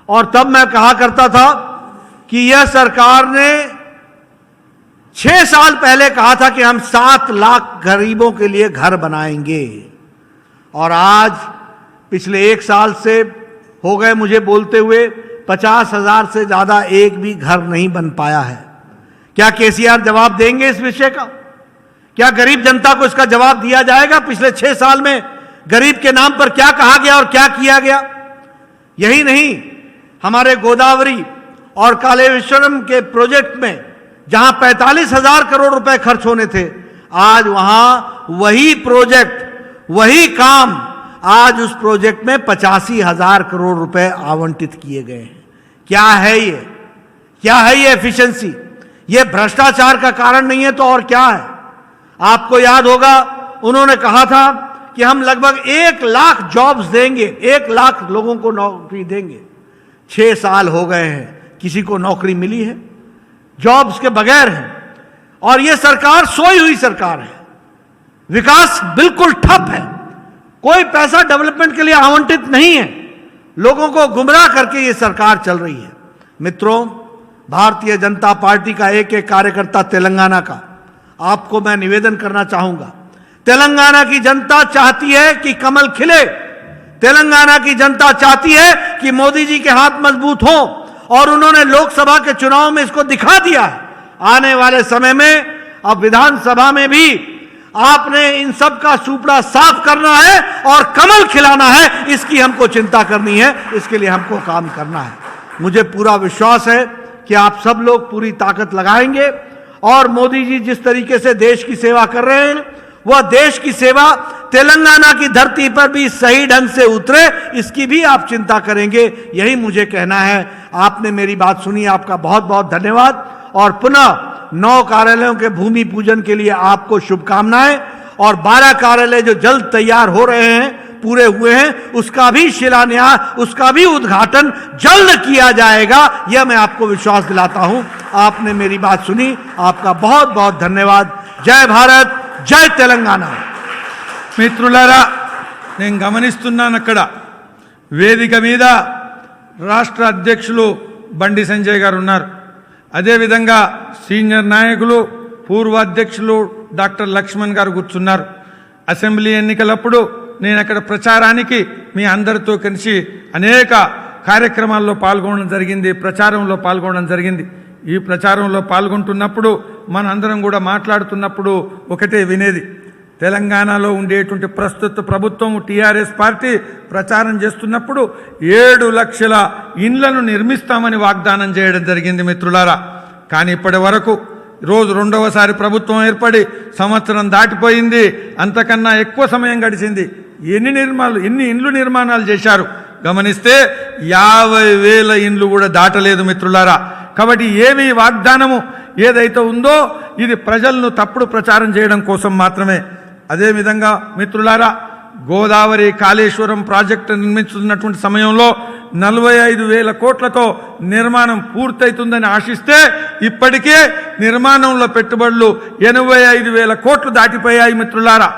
और तब मैं कहा करता था कि यह सरकार ने 6 साल पहले कहा था कि हम 7 लाख गरीबों के लिए घर बनाएंगे, और आज पिछले 1 साल से हो गए मुझे बोलते हुए 50,000 से ज्यादा एक भी घर नहीं बन पाया है. क्या केसीआर जवाब देंगे इस विषय का? क्या गरीब जनता को इसका जवाब दिया जाएगा? पिछले 6 साल में गरीब के नाम पर क्या कहा गया और क्या किया गया? यही नहीं, हमारे गोदावरी और कालेश्वरम के प्रोजेक्ट में जहां 45,000 करोड़ रुपए खर्च होने थे, आज वहां वही प्रोजेक्ट, वही काम, आज उस प्रोजेक्ट में 85,000 करोड़ रुपए आवंटित किए गए हैं. क्या है ये? क्या है ये एफिशिएंसी? ये भ्रष्टाचार का कारण नहीं है तो और क्या है? आपको याद होगा उन्होंने कहा था कि हम लगभग 1 लाख जॉब्स देंगे, 1 लाख लोगों को नौकरी देंगे. 6 साल हो गए हैं, किसी को नौकरी मिली है? जॉब्स के बगैर है. और ये सरकार सोई हुई सरकार है. विकास बिल्कुल ठप है. कोई पैसा डेवलपमेंट के लिए आवंटित नहीं है. लोगों को गुमराह करके ये सरकार चल रही है. मित्रों, भारतीय जनता पार्टी का एक एक कार्यकर्ता तेलंगाना का, आपको मैं निवेदन करना चाहूंगा, तेलंगाना की जनता चाहती है कि कमल खिले। तेलंगाना की जनता चाहती है कि मोदी जी के हाथ मजबूत हों, और उन्होंने लोकसभा के चुनाव में इसको दिखा दिया है। आने वाले समय में अब विधानसभा में भी आपने इन सब का सुपड़ा साफ करना है और कमल खिलाना है। इसकी हमको चिंता करनी है, इसके लिए हमको काम करना है। मुझे पूरा विश्वास है कि आप सब लोग पूरी ताकत लगाएंगे, और मोदी जी जिस तरीके से देश की सेवा कर रहे हैं, वह देश की सेवा तेलंगाना की धरती पर भी सही ढंग से उतरे, इसकी भी आप चिंता करेंगे। यही मुझे कहना है। आपने मेरी बात सुनी, आपका बहुत बहुत धन्यवाद। और पुनः 9 कार्यालयों के भूमि पूजन के लिए आपको शुभकामनाएं, और 12 कार्यालय जो जल्द तैयार हो रहे हैं, पूरे हुए हैं, उसका भी शिलान्यास, उसका भी उद्घाटन जल्द किया जाएगा। यह मैं आपको विश्वास दिलाता हूं। आपने मेरी बात सुनी, आपका बहुत बहुत धन्यवाद। जय भारत, जय तेलंगाना। మిత్రులారా, నేను గమనిస్తున్నాను అక్కడ వేదిక మీద రాష్ట్ర అధ్యక్షులు బండి సంజయ్ గారు ఉన్నారు. అదేవిధంగా సీనియర్ నాయకులు పూర్వ అధ్యక్షులు డాక్టర్ లక్ష్మణ్ గారు కూర్చున్నారు. అసెంబ్లీ ఎన్నికలప్పుడు నేను అక్కడ ప్రచారానికి మీ అందరితో కలిసి అనేక కార్యక్రమాల్లో పాల్గొనడం జరిగింది, ప్రచారంలో పాల్గొనడం జరిగింది. ఈ ప్రచారంలో పాల్గొంటున్నప్పుడు మనందరం కూడా మాట్లాడుతున్నప్పుడు ఒకటే వినేది, తెలంగాణలో ఉండేటువంటి ప్రస్తుత ప్రభుత్వం టీఆర్ఎస్ పార్టీ ప్రచారం చేస్తున్నప్పుడు 7 లక్షల ఇండ్లను నిర్మిస్తామని వాగ్దానం చేయడం జరిగింది మిత్రులారా. కానీ ఇప్పటి వరకు రోజు రెండవసారి ప్రభుత్వం ఏర్పడి సంవత్సరం దాటిపోయింది, అంతకన్నా ఎక్కువ సమయం గడిచింది. ఎన్ని ఇండ్లు నిర్మాణాలు చేశారు గమనిస్తే 50,000 ఇండ్లు కూడా దాటలేదు మిత్రులారా. కాబట్టి ఏమి వాగ్దానము ఏదైతే ఉందో ఇది ప్రజలను తప్పుడు ప్రచారం చేయడం కోసం మాత్రమే. అదేవిధంగా మిత్రులారా, గోదావరి కాళేశ్వరం ప్రాజెక్టు నిర్మిస్తున్నటువంటి సమయంలో 45,000 కోట్లతో నిర్మాణం పూర్తవుతుందని ఆశిస్తే ఇప్పటికే నిర్మాణంలో పెట్టుబడులు 85,000 కోట్లు దాటిపోయాయి మిత్రులారా.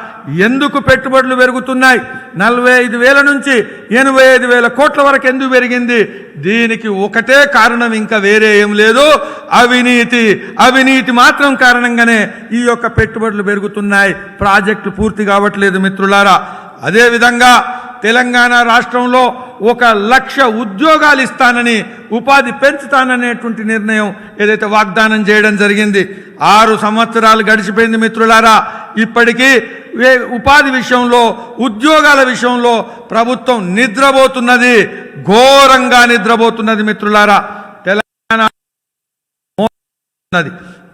ఎందుకు పెట్టుబడులు పెరుగుతున్నాయి? 45,000 నుంచి 85,000 కోట్ల వరకు ఎందుకు పెరిగింది? దీనికి ఒకటే కారణం, ఇంకా వేరే ఏం లేదు, అవినీతి. అవినీతి మాత్రం కారణంగానే ఈ యొక్క పెట్టుబడులు పెరుగుతున్నాయి, ప్రాజెక్టు పూర్తి కావట్లేదు మిత్రులారా. అదేవిధంగా తెలంగాణ రాష్ట్రంలో 1,00,000 ఉద్యోగాలు ఇస్తానని, ఉపాధి పెంచుతాననేటువంటి నిర్ణయం ఏదైతే వాగ్దానం చేయడం జరిగింది, 6 సంవత్సరాలు గడిచిపోయింది మిత్రులారా. ఇప్పటికీ ఉపాధి విషయంలో, ఉద్యోగాల విషయంలో ప్రభుత్వం నిద్రపోతున్నది, ఘోరంగా నిద్రపోతున్నది మిత్రులారా.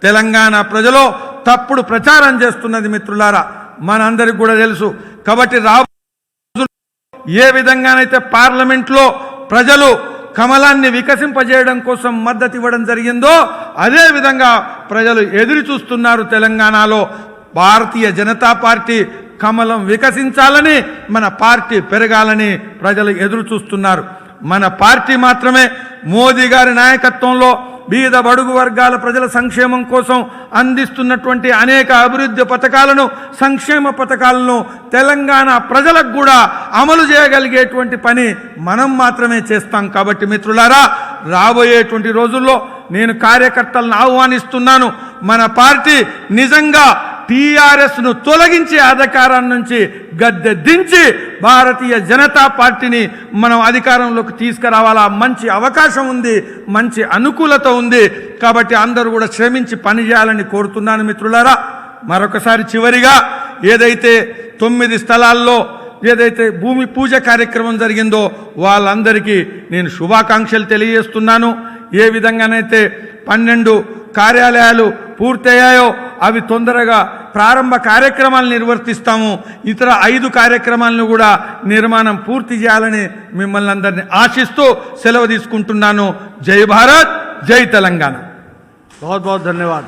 తెలంగాణ ప్రజలు తప్పుడు ప్రచారం చేస్తున్నది మిత్రులారా, మనందరికి కూడా తెలుసు. కాబట్టి ఏ విధంగానైతే పార్లమెంట్లో ప్రజలు కమలాన్ని వికసింపజేయడం కోసం మద్దతు ఇవ్వడం జరిగిందో, అదే విధంగా ప్రజలు ఎదురు చూస్తున్నారు. తెలంగాణలో భారతీయ జనతా పార్టీ కమలం వికసించాలని, మన పార్టీ పెరగాలని ప్రజలు ఎదురు చూస్తున్నారు. మన పార్టీ మాత్రమే మోదీ గారి నాయకత్వంలో బీద బడుగు వర్గాల ప్రజల సంక్షేమం కోసం అందిస్తున్నటువంటి అనేక అభివృద్ధి పథకాలను, సంక్షేమ పథకాలను తెలంగాణ ప్రజలకు కూడా అమలు చేయగలిగేటువంటి పని మనం మాత్రమే చేస్తాం. కాబట్టి మిత్రులారా, రాబోయేటువంటి రోజుల్లో నేను కార్యకర్తలను ఆహ్వానిస్తున్నాను. మన పార్టీ నిజంగా టీఆర్ఎస్ను తొలగించే అధికారం నుంచి గద్దె దించి భారతీయ జనతా పార్టీని మనం అధికారంలోకి తీసుకురావాలా. మంచి అవకాశం ఉంది, మంచి అనుకూలత ఉంది. కాబట్టి అందరూ కూడా శ్రమించి పనిచేయాలని కోరుతున్నాను మిత్రులారా. మరొకసారి చివరిగా ఏదైతే 9 స్థలాల్లో ఏదైతే భూమి పూజ కార్యక్రమం జరిగిందో వాళ్ళందరికీ నేను శుభాకాంక్షలు తెలియజేస్తున్నాను. ఏ విధంగానైతే 12 కార్యాలయాలు పూర్తయ్యాయో అవి తొందరగా ప్రారంభ కార్యక్రమాలు నిర్వర్తిస్తాము. ఇతర 5 కార్యక్రమాలను కూడా నిర్మాణం పూర్తి చేయాలని మిమ్మల్ని అందరినీ ఆశిస్తూ సెలవు తీసుకుంటున్నాను. జై భారత్, జై తెలంగాణ. बहुत बहुत धन्यवाद.